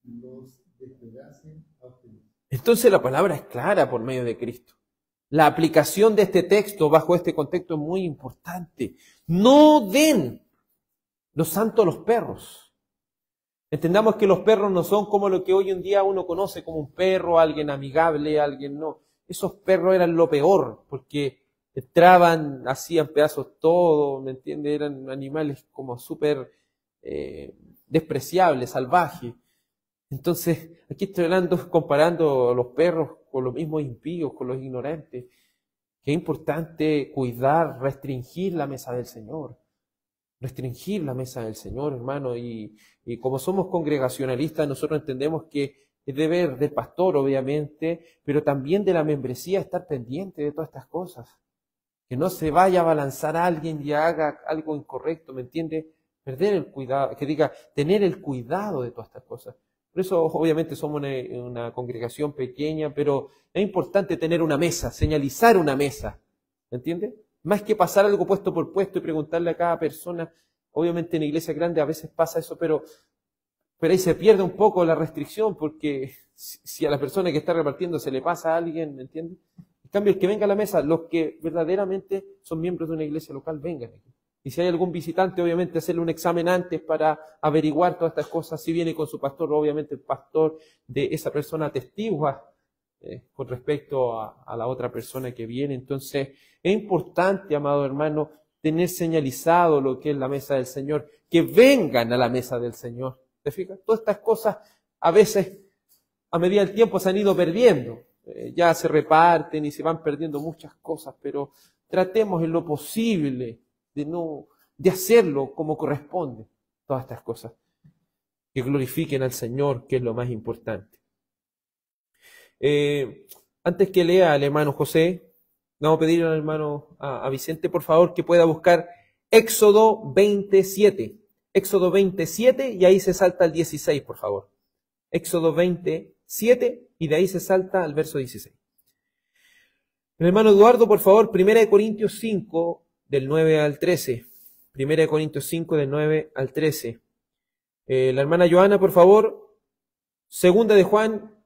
los despedacen a ustedes. Entonces la palabra es clara por medio de Cristo. La aplicación de este texto bajo este contexto es muy importante. No den los santos a los perros. Entendamos que los perros no son como lo que hoy en día uno conoce como un perro, alguien amigable, alguien no. Esos perros eran lo peor, porque entraban, hacían pedazos todo, ¿me entiendes? Eran animales como súper despreciables, salvajes. Entonces, aquí estoy hablando, comparando a los perros con los mismos impíos, con los ignorantes. Que es importante cuidar, restringir la mesa del Señor. Restringir la mesa del Señor, hermano. Y como somos congregacionalistas, nosotros entendemos que es deber del pastor, obviamente, pero también de la membresía estar pendiente de todas estas cosas. Que no se vaya a balanzar a alguien y haga algo incorrecto, ¿me entiende? Perder el cuidado, que diga, tener el cuidado de todas estas cosas. Por eso, obviamente, somos una congregación pequeña, pero es importante tener una mesa, señalizar una mesa. ¿Me entiende? Más que pasar algo puesto por puesto y preguntarle a cada persona. Obviamente en iglesias grandes a veces pasa eso, pero ahí se pierde un poco la restricción, porque si a la persona que está repartiendo se le pasa a alguien, ¿me entiende? En cambio, el que venga a la mesa, los que verdaderamente son miembros de una iglesia local, vengan aquí. Y si hay algún visitante, obviamente hacerle un examen antes para averiguar todas estas cosas. Si viene con su pastor, obviamente el pastor de esa persona atestigua con respecto a la otra persona que viene. Entonces, es importante, amado hermano, tener señalizado lo que es la mesa del Señor, que vengan a la mesa del Señor. ¿Te fijas? Todas estas cosas, a veces, a medida del tiempo se han ido perdiendo. Ya se reparten y se van perdiendo muchas cosas, pero tratemos en lo posible de hacerlo como corresponde, todas estas cosas, que glorifiquen al Señor, que es lo más importante. Antes que lea al hermano José, vamos a pedir al hermano a Vicente, por favor, que pueda buscar Éxodo 27. Éxodo 27 y ahí se salta al 16, por favor. Éxodo 27 y de ahí se salta al verso 16. El hermano Eduardo, por favor, 1 Corintios 5, del 9 al 13. 1 Corintios 5, del 9 al 13. La hermana Joana, por favor, 2 de Juan,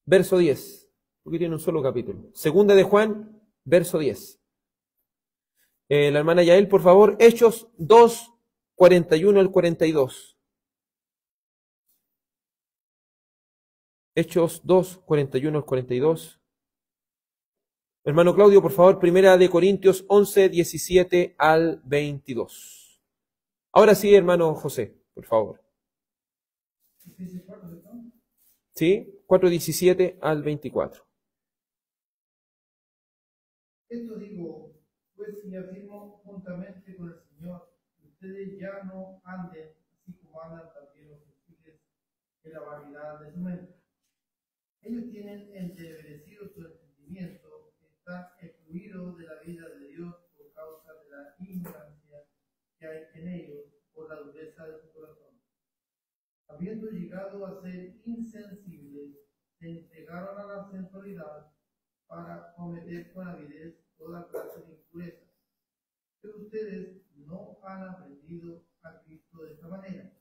verso 10. Porque tiene un solo capítulo. 2 de Juan, verso 10. La hermana Yael, por favor, Hechos 2, 41 al 42. Hechos 2, 41 al 42. Hermano Claudio, por favor, 1 Corintios 11, 17 al 22. Ahora sí, hermano José, por favor. ¿Sí? 4, 17 al 24. Esto digo, pues si afirmo juntamente con el Señor, ustedes ya no anden así como andan también los gentiles en la vanidad de su mente. Ellos tienen entenebrecido su entendimiento, están excluidos de la vida de Dios por causa de la ignorancia que hay en ellos, por la dureza de su corazón. Habiendo llegado a ser insensibles, se entregaron a la sensualidad para cometer con avidez toda clase de impurezas. Pero ustedes no han aprendido a Cristo de esta manera.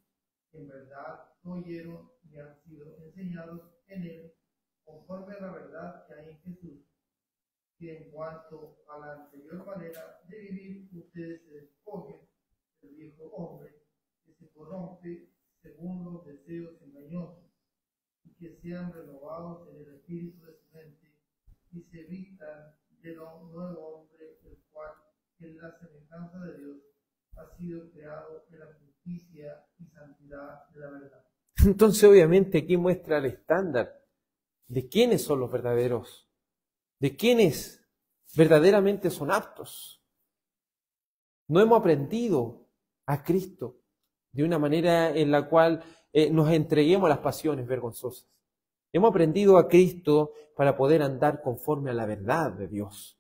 En verdad oyeron y han sido enseñados en Él, conforme a la verdad que hay en Jesús, que en cuanto a la anterior manera de vivir, ustedes se despojen del viejo hombre, que se corrompe según los deseos engañosos, y que sean renovados en el espíritu de su mente, y se vistan de lo nuevo hombre, el cual, en la semejanza de Dios, ha sido creado en la justicia y santidad de la verdad. Entonces, obviamente, aquí muestra el estándar de quiénes son los verdaderos, de quiénes verdaderamente son aptos. No hemos aprendido a Cristo de una manera en la cual nos entreguemos a las pasiones vergonzosas. Hemos aprendido a Cristo para poder andar conforme a la verdad de Dios.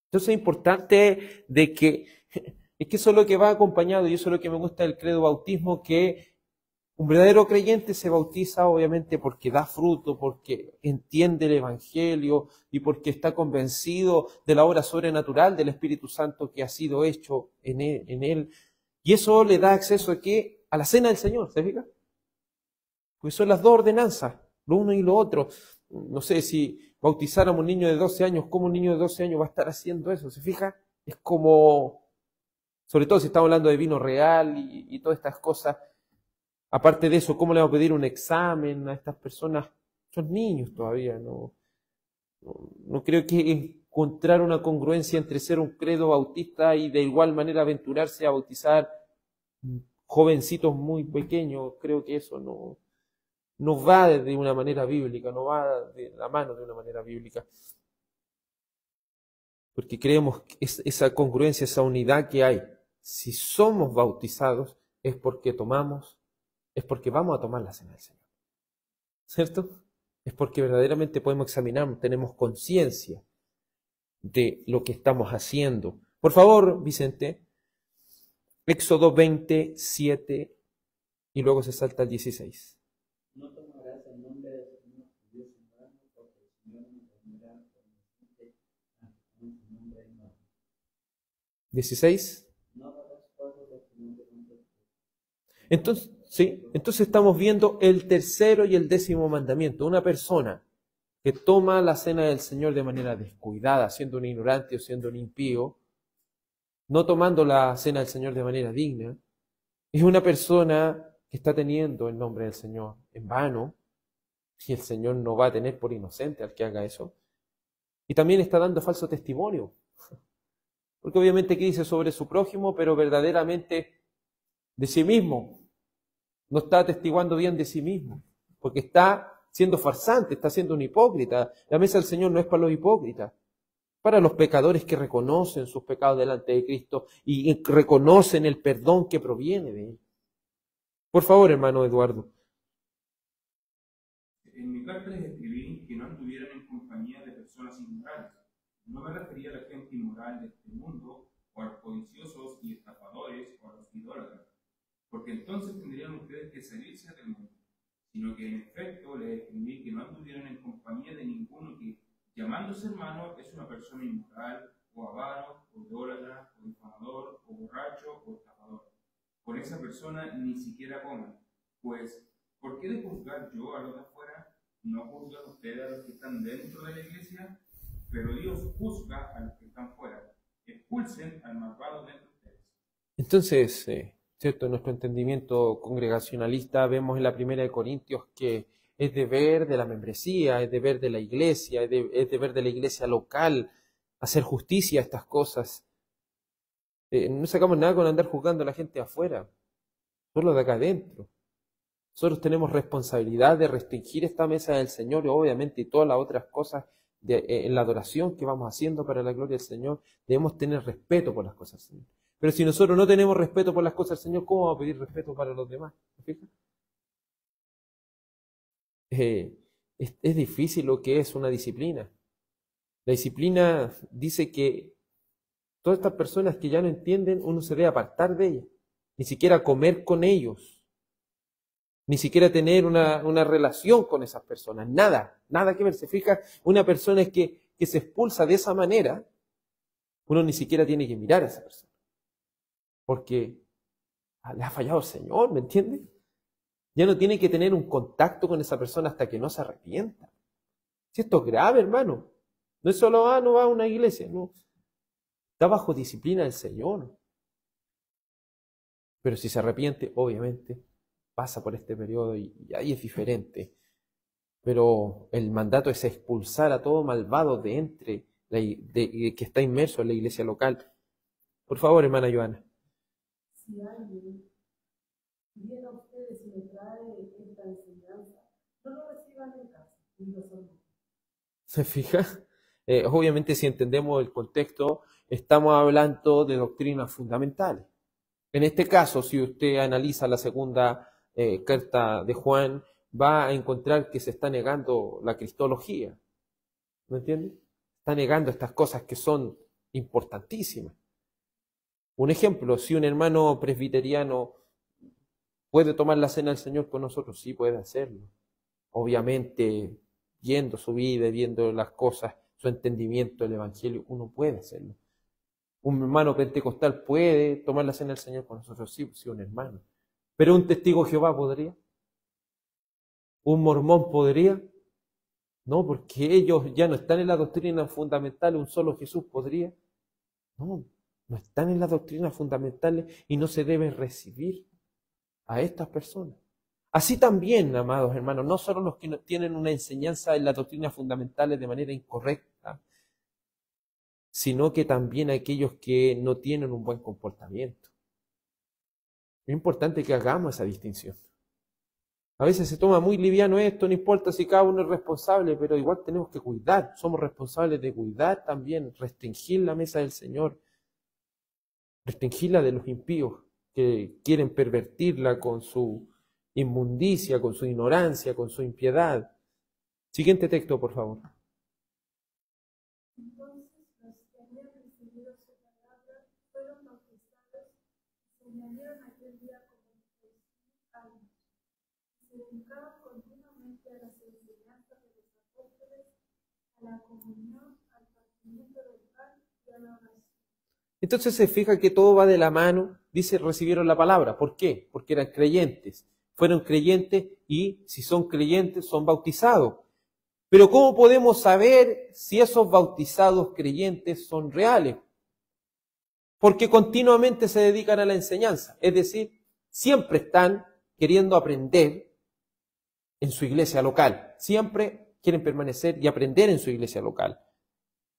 Entonces es importante de que, es que eso es lo que va acompañado, y eso es lo que me gusta del credo bautismo, que un verdadero creyente se bautiza obviamente porque da fruto, porque entiende el Evangelio y porque está convencido de la obra sobrenatural del Espíritu Santo que ha sido hecho en él. Y eso le da acceso a ¿qué? A la cena del Señor, ¿se fija? Pues son las dos ordenanzas, lo uno y lo otro. No sé, si bautizáramos a un niño de 12 años, ¿cómo un niño de 12 años va a estar haciendo eso? ¿Se fija? Es como, sobre todo si estamos hablando de vino real y todas estas cosas. Aparte de eso, ¿cómo le vamos a pedir un examen a estas personas? Son niños todavía, no creo que encontrar una congruencia entre ser un credo bautista y de igual manera aventurarse a bautizar jovencitos muy pequeños. Creo que eso no va de una manera bíblica, no va de la mano de una manera bíblica. Porque creemos que esa congruencia, esa unidad que hay, si somos bautizados, es porque vamos a tomar la cena del Señor. ¿Cierto? Es porque verdaderamente podemos examinar, tenemos conciencia de lo que estamos haciendo. Por favor, Vicente, Éxodo 27 y luego se salta al 16. No tomarás el nombre del Señor tu Dios en vano, porque el Señor no tendrá por inocente a quien su nombre en vano. 16. No darás paso de tu nombre contra ti. Entonces, sí, entonces estamos viendo el tercero y el 10º mandamiento. Una persona que toma la cena del Señor de manera descuidada, siendo un ignorante o siendo un impío, no tomando la cena del Señor de manera digna, es una persona que está teniendo el nombre del Señor en vano, y el Señor no va a tener por inocente al que haga eso. Y también está dando falso testimonio, porque obviamente aquí dice sobre su prójimo, pero verdaderamente de sí mismo. No está atestiguando bien de sí mismo, porque está siendo farsante, está siendo un hipócrita. La mesa del Señor no es para los hipócritas, para los pecadores que reconocen sus pecados delante de Cristo y reconocen el perdón que proviene de Él. Por favor, hermano Eduardo. En mi carta les escribí que no anduvieran en compañía de personas inmorales. No me refería a la gente inmoral de este mundo, o a los codiciosos y estafadores, o a los idólatras, porque entonces tendrían ustedes que salirse del mundo, sino que en efecto les escribí que no anduvieran en compañía de ninguno que, llamándose hermano, es una persona inmoral, o avaro, o idólatra, o difamador, o borracho, o estafador. Con esa persona ni siquiera coman, pues, ¿por qué de juzgar yo a los de afuera? ¿No juzgan ustedes a los que están dentro de la iglesia? Pero Dios juzga a los que están fuera. Expulsen al malvado de entre ustedes. Entonces, ¿cierto? En nuestro entendimiento congregacionalista vemos en la primera de Corintios que es deber de la membresía, es deber de la iglesia, es deber de la iglesia local hacer justicia a estas cosas. No sacamos nada con andar juzgando a la gente de afuera, solo de acá adentro. Nosotros tenemos responsabilidad de restringir esta mesa del Señor y obviamente y todas las otras cosas en la adoración que vamos haciendo para la gloria del Señor. Debemos tener respeto por las cosas del Señor. Pero si nosotros no tenemos respeto por las cosas del Señor, ¿cómo vamos a pedir respeto para los demás? ¿Me fijas? Es difícil lo que es una disciplina. La disciplina dice que todas estas personas que ya no entienden, uno se debe apartar de ellas. Ni siquiera comer con ellos. Ni siquiera tener una relación con esas personas. Nada que ver. Se fija, una persona que se expulsa de esa manera, uno ni siquiera tiene que mirar a esa persona. Porque le ha fallado el Señor, ¿me entiende? Ya no tiene que tener un contacto con esa persona hasta que no se arrepienta. Si esto es grave, hermano. No es solo, no va a una iglesia, no. Está bajo disciplina del Señor. Pero si se arrepiente, obviamente, pasa por este periodo y ahí es diferente. Pero el mandato es expulsar a todo malvado de entre que está inmerso en la iglesia local. Por favor, hermana Joana. Si alguien viene a ustedes y le trae esta enseñanza, no lo reciban en casa, y lo son. ¿Se fija? Obviamente, si entendemos el contexto, estamos hablando de doctrinas fundamentales. En este caso, si usted analiza la segunda carta de Juan, va a encontrar que se está negando la cristología. ¿Me entiende? Está negando estas cosas que son importantísimas. Un ejemplo, si un hermano presbiteriano puede tomar la cena del Señor con nosotros, sí puede hacerlo. Obviamente, viendo su vida, viendo las cosas, su entendimiento del Evangelio, uno puede hacerlo. Un hermano pentecostal puede tomar la cena del Señor con nosotros, sí, un hermano. Pero un testigo de Jehová podría. Un mormón podría. No, porque ellos ya no están en la doctrina fundamental, un solo Jesús podría. No están en las doctrinas fundamentales y no se debe recibir a estas personas. Así también, amados hermanos, no solo los que tienen una enseñanza en las doctrinas fundamentales de manera incorrecta, sino que también aquellos que no tienen un buen comportamiento. Es importante que hagamos esa distinción. A veces se toma muy liviano esto, no importa si cada uno es responsable, pero igual tenemos que cuidar, somos responsables de cuidar también, restringir la mesa del Señor, restringirla de los impíos que quieren pervertirla con su inmundicia, con su ignorancia, con su impiedad. Siguiente texto, por favor. Entonces los que habían recibido su palabra fueron bautizados y se añadieron aquel día como 3,000 almas. se dedicaban continuamente a las enseñanzas de los apóstoles, a la comunión, al partimiento del pan y a la oración. Entonces se fija que todo va de la mano, dice, recibieron la palabra. ¿Por qué? Porque eran creyentes. Fueron creyentes y si son creyentes son bautizados. Pero ¿cómo podemos saber si esos bautizados creyentes son reales? Porque continuamente se dedican a la enseñanza. Es decir, siempre están queriendo aprender en su iglesia local. Siempre quieren permanecer y aprender en su iglesia local.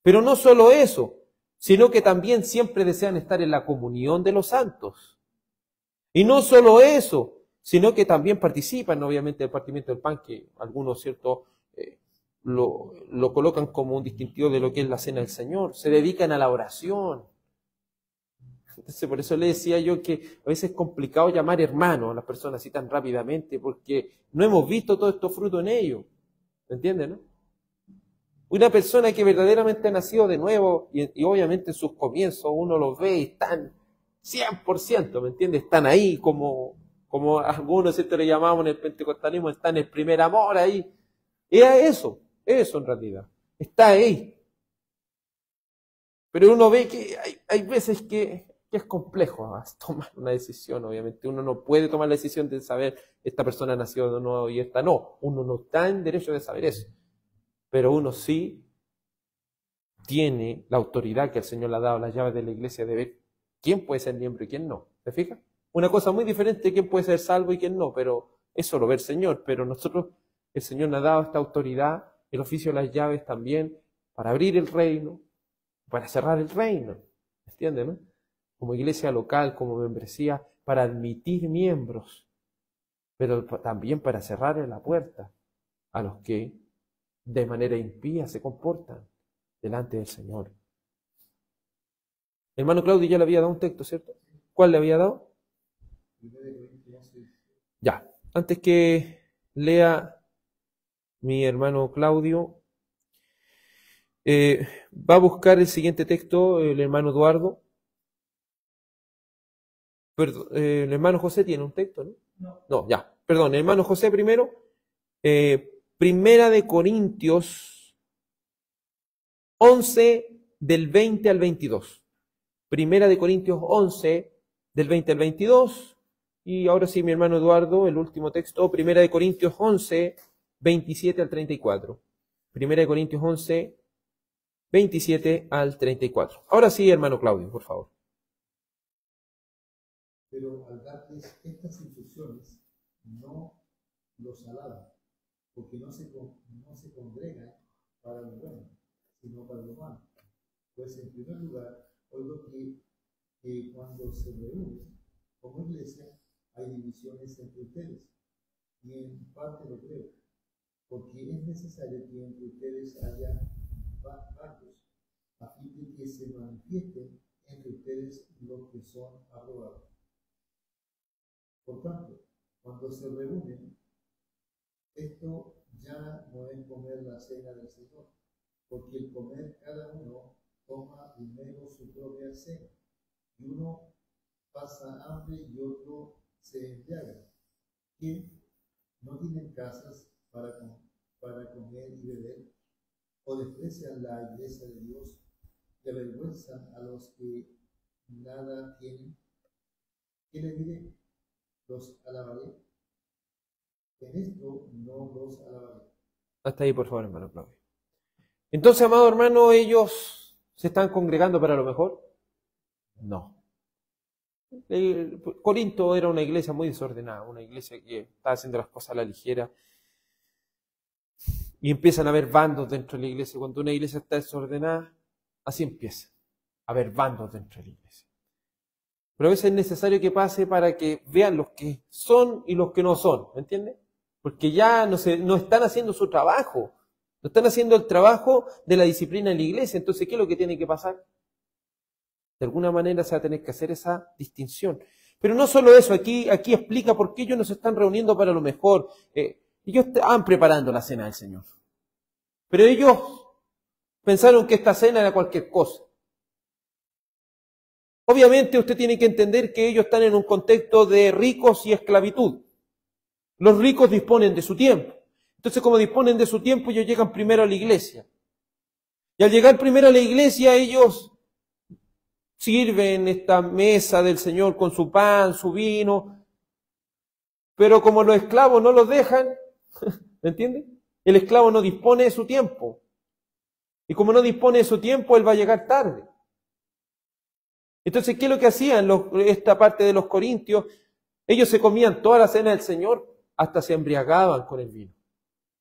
Pero no solo eso, sino que también siempre desean estar en la comunión de los santos. Y no solo eso, sino que también participan, obviamente, del partimiento del pan, que algunos, ¿cierto?, lo colocan como un distintivo de lo que es la cena del Señor. Se dedican a la oración. Entonces, por eso le decía yo que a veces es complicado llamar hermano a las personas así tan rápidamente, porque no hemos visto todos estos frutos en ellos. ¿Me entienden, no? Una persona que verdaderamente ha nacido de nuevo, y obviamente en sus comienzos uno los ve y están 100%, ¿me entiendes? Están ahí como algunos, ¿cierto?, le llamamos en el pentecostalismo, están en el primer amor ahí. Y eso en realidad, está ahí. Pero uno ve que hay veces que es complejo tomar una decisión, obviamente. Uno no puede tomar la decisión de saber esta persona nació de nuevo y esta no. Uno no está en derecho de saber eso. Pero uno sí tiene la autoridad que el Señor le ha dado, las llaves de la iglesia, de ver quién puede ser miembro y quién no. ¿Te fijas? Una cosa muy diferente de quién puede ser salvo y quién no, pero eso lo ve el Señor. Pero nosotros, el Señor nos ha dado esta autoridad, el oficio de las llaves también, para abrir el reino, para cerrar el reino. ¿Entiendes, no? Como iglesia local, como membresía, para admitir miembros, pero también para cerrarle la puerta a los que de manera impía se comportan delante del Señor. Hermano Claudio ya le había dado un texto, ¿cierto? ¿Cuál le había dado? Ya, antes que lea mi hermano Claudio, va a buscar el siguiente texto el hermano Eduardo. Perdón, el hermano José tiene un texto, ¿no? No, ya, perdón, el hermano José primero. Primera de Corintios 11, del 20 al 22. Primera de Corintios 11, del 20 al 22. Y ahora sí, mi hermano Eduardo, el último texto, Primera de Corintios 11, 27 al 34. Primera de Corintios 11, 27 al 34. Ahora sí, hermano Claudio, por favor. Pero al darles estas instrucciones, no los alaban, porque no se congregan para lo bueno, sino para lo malo. Pues en primer lugar, oigo que cuando se reúnen como iglesia, hay divisiones entre ustedes, y en parte lo creo, porque es necesario que entre ustedes haya varios, a fin de que se manifiesten entre ustedes los que son aprobados. Por tanto, cuando se reúnen, esto ya no es comer la cena del Señor, porque el comer cada uno toma primero su propia cena, y uno pasa hambre y otro se embriaga. ¿Quién no tienen casas para comer y beber? ¿O desprecian la iglesia de Dios y avergüenzan a los que nada tienen? ¿Qué les diré? ¿Los alabaré? En esto no los alabaré. Hasta ahí, por favor, hermano Claudio. Entonces, amado hermano, ¿ellos se están congregando para lo mejor? No. Corinto era una iglesia muy desordenada, una iglesia que estaba haciendo las cosas a la ligera. Y empiezan a haber bandos dentro de la iglesia. Cuando una iglesia está desordenada, así empieza a haber bandos dentro de la iglesia. Pero a veces es necesario que pase para que vean los que son y los que no son, ¿me entiendes? Porque ya no están haciendo su trabajo, no están haciendo el trabajo de la disciplina en la iglesia. Entonces, ¿qué es lo que tiene que pasar? De alguna manera se va a tener que hacer esa distinción. Pero no solo eso, aquí explica por qué ellos no se están reuniendo para lo mejor. Ellos estaban preparando la cena del Señor. Pero ellos pensaron que esta cena era cualquier cosa. Obviamente usted tiene que entender que ellos están en un contexto de ricos y esclavitud. Los ricos disponen de su tiempo. Entonces, como disponen de su tiempo, ellos llegan primero a la iglesia. Y al llegar primero a la iglesia, ellos sirven esta mesa del Señor con su pan, su vino. Pero como los esclavos no los dejan, ¿me entiende? El esclavo no dispone de su tiempo. Y como no dispone de su tiempo, él va a llegar tarde. Entonces, ¿qué es lo que hacían esta parte de los corintios? Ellos se comían toda la cena del Señor, hasta se embriagaban con el vino.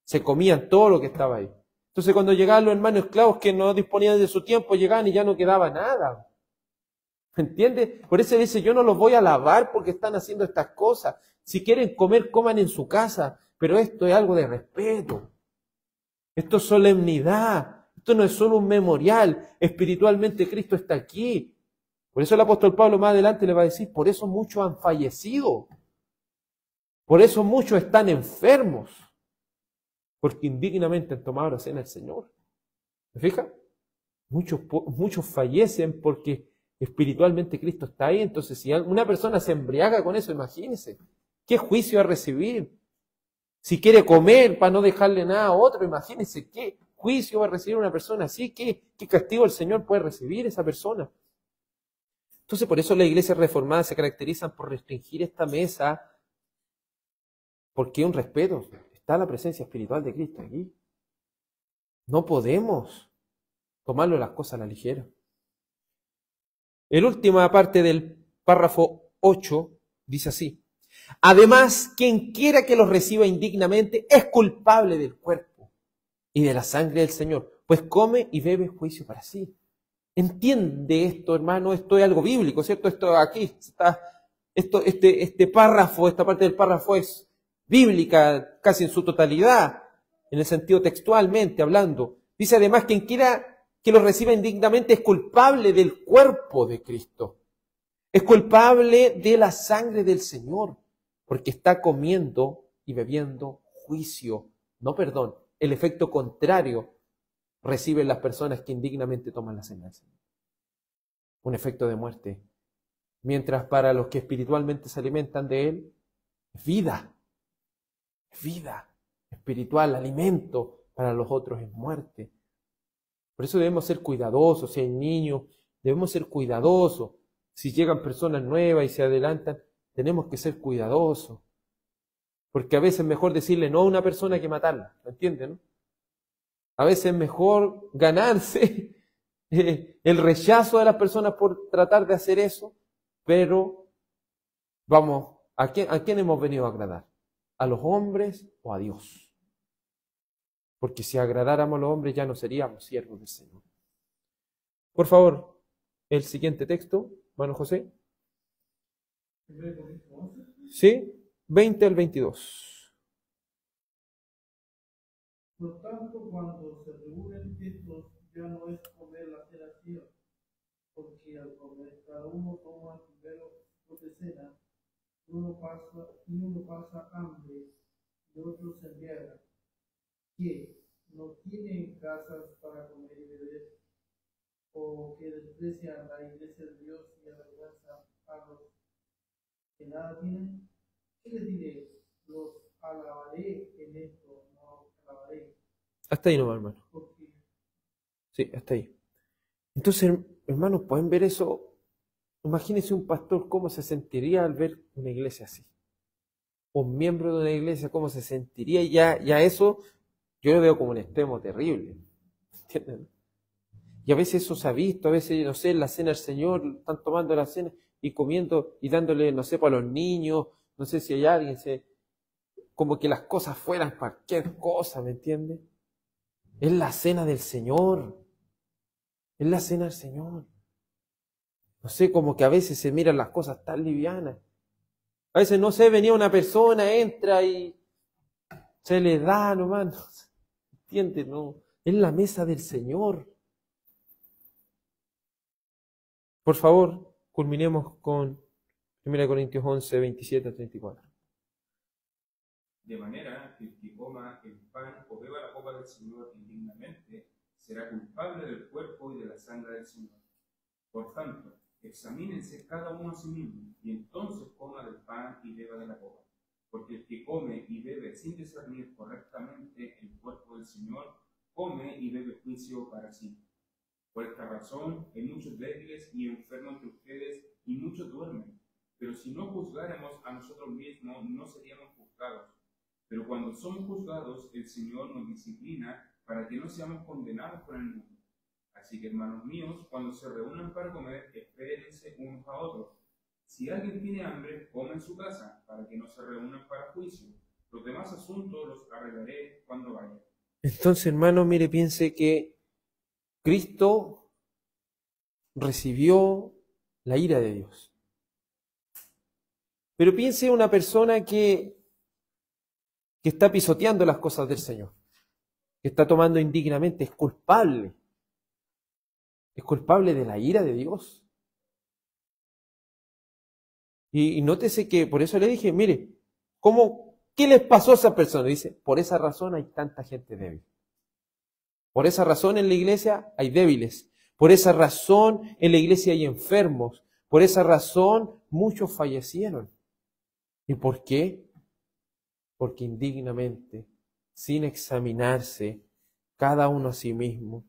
Se comían todo lo que estaba ahí. Entonces, cuando llegaban los hermanos esclavos que no disponían de su tiempo, llegaban y ya no quedaba nada. ¿Me entiendes? Por eso dice, yo no los voy a alabar porque están haciendo estas cosas. Si quieren comer, coman en su casa. Pero esto es algo de respeto. Esto es solemnidad. Esto no es solo un memorial. Espiritualmente Cristo está aquí. Por eso el apóstol Pablo más adelante le va a decir, por eso muchos han fallecido. Por eso muchos están enfermos. Porque indignamente han tomado la cena del Señor. ¿Me fija? Muchos fallecen porque espiritualmente Cristo está ahí. Entonces, si una persona se embriaga con eso, imagínese, ¿qué juicio va a recibir? Si quiere comer para no dejarle nada a otro, imagínese qué juicio va a recibir una persona así, qué castigo el Señor puede recibir esa persona. Entonces, por eso las iglesias reformadas se caracterizan por restringir esta mesa, porque hay un respeto. Está la presencia espiritual de Cristo aquí. No podemos tomarlo las cosas a la ligera. La última parte del párrafo 8 dice así. Además, quien quiera que los reciba indignamente es culpable del cuerpo y de la sangre del Señor, pues come y bebe juicio para sí. Entiende esto, hermano, esto es algo bíblico, ¿cierto? Esto aquí está, este párrafo, esta parte del párrafo es bíblica casi en su totalidad, en el sentido textualmente hablando. Dice además, quien quiera que los reciba indignamente es culpable del cuerpo de Cristo. Es culpable de la sangre del Señor, porque está comiendo y bebiendo juicio, no perdón, el efecto contrario reciben las personas que indignamente toman la cena del Señor. Un efecto de muerte. Mientras para los que espiritualmente se alimentan de Él, es vida. Vida espiritual, alimento. Para los otros es muerte. Por eso debemos ser cuidadosos. Si hay niños, debemos ser cuidadosos. Si llegan personas nuevas y se adelantan, tenemos que ser cuidadosos. Porque a veces es mejor decirle no a una persona que matarla. ¿Me entienden? ¿No? A veces es mejor ganarse el rechazo de las personas por tratar de hacer eso, pero vamos, ¿a quién hemos venido a agradar? ¿A los hombres o a Dios? Porque si agradáramos a los hombres ya no seríamos siervos del Señor. Por favor, el siguiente texto, hermano José. ¿Sí? 20 al 22. Por tanto, cuando se reúnen estos, ya no es comer la cena fría, porque al comer cada uno toma primero de cena, uno pasa hambre y otro se embriaga, que no tienen casas para comer y beber, o que desprecian la iglesia de Dios y avergüenzan a los que nada tienen. ¿Qué les diré? Los alabaré en esto, no alabaré. Hasta ahí nomás, hermano. Sí, hasta ahí. Entonces, hermanos, ¿pueden ver eso? Imagínense un pastor cómo se sentiría al ver una iglesia así. Un miembro de una iglesia cómo se sentiría. Ya eso yo lo veo como un extremo terrible. ¿Entienden? Y a veces eso se ha visto, a veces, no sé, en la cena del Señor, están tomando la cena y comiendo y dándole, no sé, para los niños, no sé si hay alguien, como que las cosas fueran cualquier cosa, ¿me entiende? Es la cena del Señor. Es la cena del Señor. No sé, como que a veces se miran las cosas tan livianas. A veces, no sé, venía una persona, entra y se le da nomás. No, ¿entiendes? No. Es la mesa del Señor. Por favor, culminemos con 1 Corintios 11, 27 a 34. De manera que el que coma el pan o beba la copa del Señor indignamente será culpable del cuerpo y de la sangre del Señor. Por tanto, examínense cada uno a sí mismo y entonces coma del pan y beba de la copa. porque el que come y bebe sin discernir correctamente el cuerpo del Señor, come y bebe juicio para sí. Por esta razón, hay muchos débiles y enfermos entre ustedes, y muchos duermen. Pero si no juzgáramos a nosotros mismos, no seríamos juzgados. Pero cuando somos juzgados, el Señor nos disciplina para que no seamos condenados por el mundo. Así que, hermanos míos, cuando se reúnan para comer, espérense unos a otros. Si alguien tiene hambre, coma en su casa, para que no se reúnan para juicio. Los demás asuntos los arreglaré cuando vaya. Entonces, hermano, mire, piense que Cristo recibió la ira de Dios. Pero piense una persona que está pisoteando las cosas del Señor, que está tomando indignamente, es culpable de la ira de Dios. Y nótese que, por eso le dije, mire, ¿qué les pasó a esa persona? Dice, por esa razón hay tanta gente débil. Por esa razón en la iglesia hay débiles. Por esa razón en la iglesia hay enfermos. Por esa razón muchos fallecieron. ¿Y por qué? Porque indignamente, sin examinarse cada uno a sí mismo,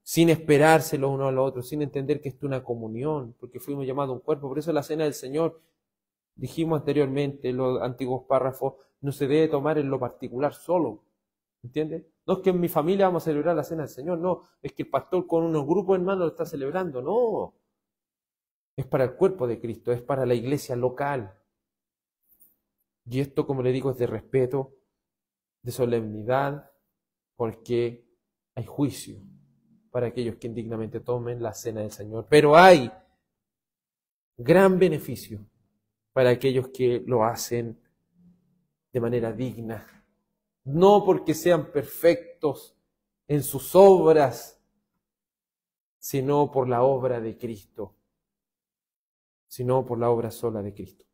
sin esperarse los unos a los otros, sin entender que esto es una comunión, porque fuimos llamados a un cuerpo. Por eso la cena del Señor, dijimos anteriormente en los antiguos párrafos, no se debe tomar en lo particular solo. ¿Entiendes? No es que en mi familia vamos a celebrar la cena del Señor, no. Es que el pastor con unos grupos hermanos lo está celebrando, no. Es para el cuerpo de Cristo, es para la iglesia local. Y esto, como le digo, es de respeto, de solemnidad, porque hay juicio para aquellos que indignamente tomen la cena del Señor. Pero hay gran beneficio para aquellos que lo hacen de manera digna. No porque sean perfectos en sus obras, sino por la obra de Cristo. Sino por la obra sola de Cristo.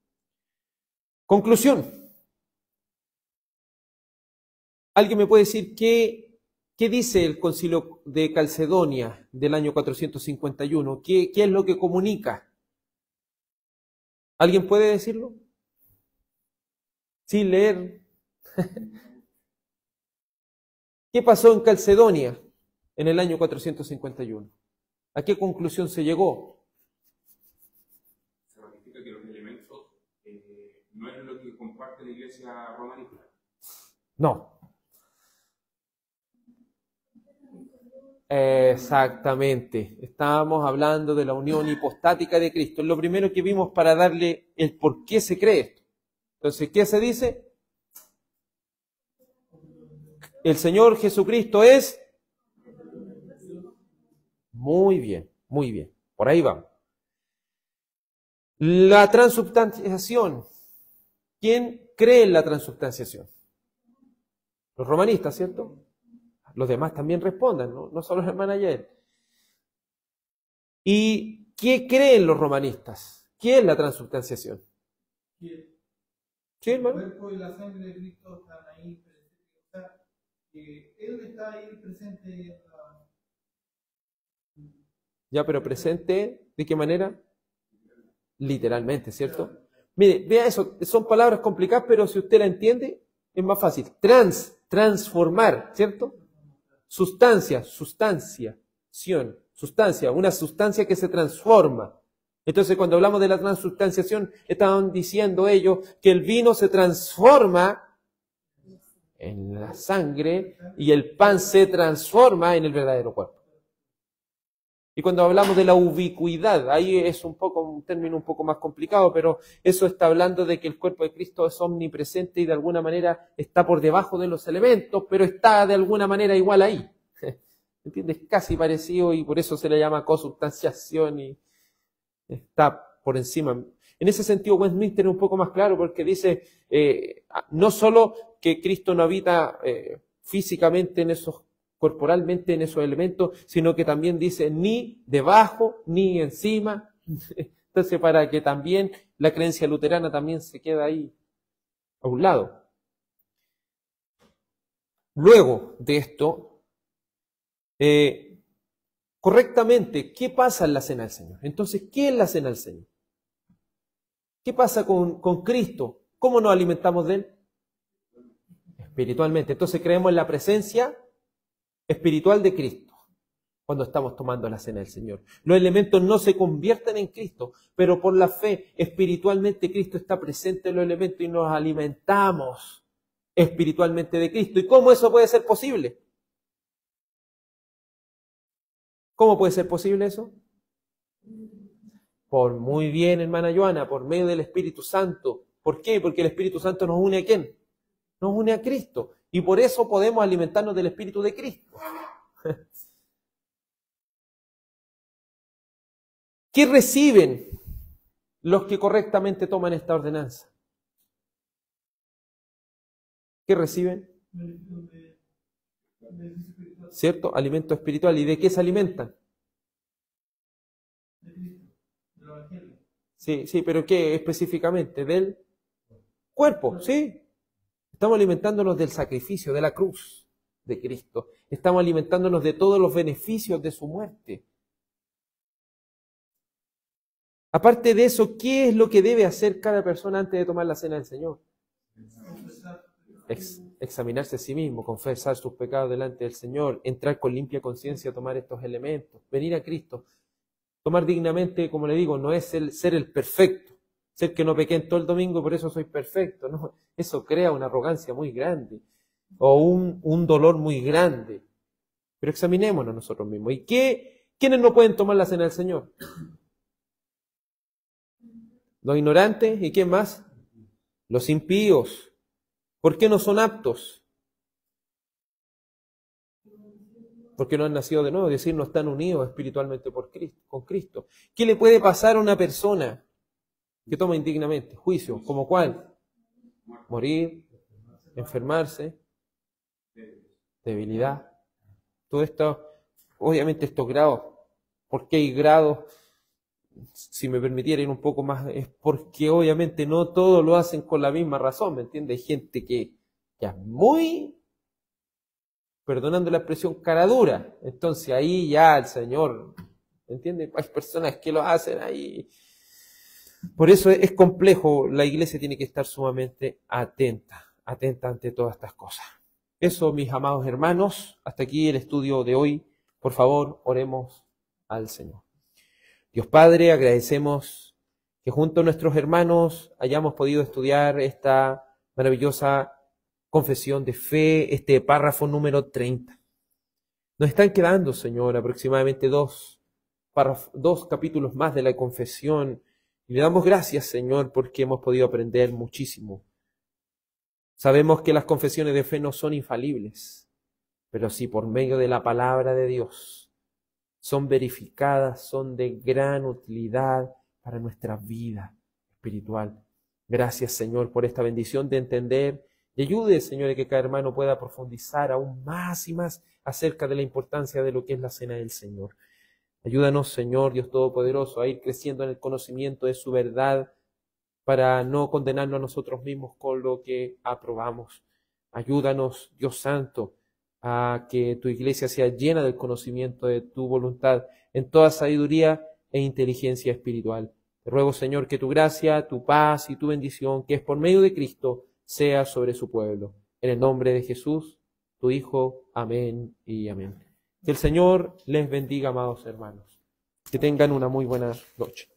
Conclusión. ¿Alguien me puede decir qué dice el Concilio de Calcedonia del año 451? ¿Qué es lo que comunica? ¿Alguien puede decirlo? Sin leer. ¿Qué pasó en Calcedonia en el año 451? ¿A qué conclusión se llegó? Se ratifica que los elementos no es lo que comparte la iglesia románica. No. Exactamente. Estábamos hablando de la unión hipostática de Cristo. Es lo primero que vimos para darle el por qué se cree esto. Entonces, ¿qué se dice? El Señor Jesucristo es... Muy bien, muy bien. Por ahí vamos. La transubstanciación. ¿Quién cree en la transubstanciación? Los romanistas, ¿cierto? Los demás también respondan, no solo el hermano Yael. ¿Y qué creen los romanistas? ¿Qué es la transubstanciación? ¿Sí, hermano? El cuerpo y la sangre de Cristo están ahí presentes. O sea, Él está ahí presente. Ya, pero presente, ¿de qué manera? Literalmente, ¿cierto? Mire, vea eso, son palabras complicadas, pero si usted la entiende, es más fácil. Transformar, ¿cierto? Sustancia, una sustancia que se transforma. Entonces, cuando hablamos de la transubstanciación, estaban diciendo ellos que el vino se transforma en la sangre y el pan se transforma en el verdadero cuerpo. Y cuando hablamos de la ubicuidad, ahí es un término un poco más complicado, pero eso está hablando de que el cuerpo de Cristo es omnipresente y de alguna manera está por debajo de los elementos, pero está de alguna manera igual ahí. ¿Entiendes? Casi parecido y por eso se le llama consubstanciación y está por encima. En ese sentido, Westminster es un poco más claro porque dice no solo que Cristo no habita físicamente corporalmente en esos elementos, sino que también dice ni debajo ni encima. Entonces, para que también la creencia luterana también se queda ahí a un lado. Luego de esto, correctamente, ¿qué pasa en la cena del Señor? Entonces, ¿qué es la cena del Señor? ¿Qué pasa con Cristo? ¿Cómo nos alimentamos de Él? Espiritualmente. Entonces creemos en la presencia espiritual de Cristo cuando estamos tomando la cena del Señor. Los elementos no se convierten en Cristo, pero por la fe espiritualmente Cristo está presente en los elementos y nos alimentamos espiritualmente de Cristo. ¿Y cómo eso puede ser posible? ¿Cómo puede ser posible eso? Por muy bien, hermana Joana, por medio del Espíritu Santo. ¿Por qué? Porque el Espíritu Santo nos une ¿a quién? Nos une a Cristo. Y por eso podemos alimentarnos del Espíritu de Cristo. ¿Qué reciben los que correctamente toman esta ordenanza? ¿Qué reciben? ¿Cierto? Alimento espiritual. ¿Y de qué se alimentan? Sí, pero ¿qué específicamente? Del cuerpo, ¿sí? Estamos alimentándonos del sacrificio, de la cruz de Cristo. Estamos alimentándonos de todos los beneficios de su muerte. Aparte de eso, ¿qué es lo que debe hacer cada persona antes de tomar la cena del Señor? Examinarse a sí mismo, confesar sus pecados delante del Señor, entrar con limpia conciencia a tomar estos elementos, venir a Cristo. Tomar dignamente, como le digo, no es ser el perfecto, ser que no pequé en todo el domingo, por eso soy perfecto. No, eso crea una arrogancia muy grande o un dolor muy grande. Pero examinémonos nosotros mismos. ¿Y quiénes no pueden tomar la cena del Señor? Los ignorantes, ¿y quién más? Los impíos. ¿Por qué no son aptos? Porque no han nacido de nuevo, es decir, no están unidos espiritualmente con Cristo. ¿Qué le puede pasar a una persona que toma indignamente? Juicio, ¿como cuál? Morir, enfermarse, debilidad. Todo esto, obviamente estos grados, ¿por qué hay grados? Si me permitiera ir un poco más, es porque obviamente no todos lo hacen con la misma razón, ¿me entiende? Hay gente que ya es muy, perdonando la expresión, cara dura. Entonces ahí ya el Señor, ¿me entiende? Hay personas que lo hacen ahí. Por eso es complejo, la iglesia tiene que estar sumamente atenta ante todas estas cosas. Eso, mis amados hermanos, hasta aquí el estudio de hoy. Por favor, oremos al Señor. Dios Padre, agradecemos que junto a nuestros hermanos hayamos podido estudiar esta maravillosa confesión de fe, este párrafo número 30. Nos están quedando, Señor, aproximadamente dos capítulos más de la confesión. Y le damos gracias, Señor, porque hemos podido aprender muchísimo. Sabemos que las confesiones de fe no son infalibles, pero sí por medio de la palabra de Dios son verificadas, son de gran utilidad para nuestra vida espiritual. Gracias, Señor, por esta bendición de entender y ayude, Señor, a que cada hermano pueda profundizar aún más y más acerca de la importancia de lo que es la cena del Señor. Ayúdanos, Señor, Dios Todopoderoso, a ir creciendo en el conocimiento de su verdad para no condenarnos a nosotros mismos con lo que aprobamos. Ayúdanos, Dios Santo, a que tu iglesia sea llena del conocimiento de tu voluntad en toda sabiduría e inteligencia espiritual. Te ruego, Señor, que tu gracia, tu paz y tu bendición, que es por medio de Cristo, sea sobre su pueblo. En el nombre de Jesús, tu Hijo. Amén y amén. Que el Señor les bendiga, amados hermanos. Que tengan una muy buena noche.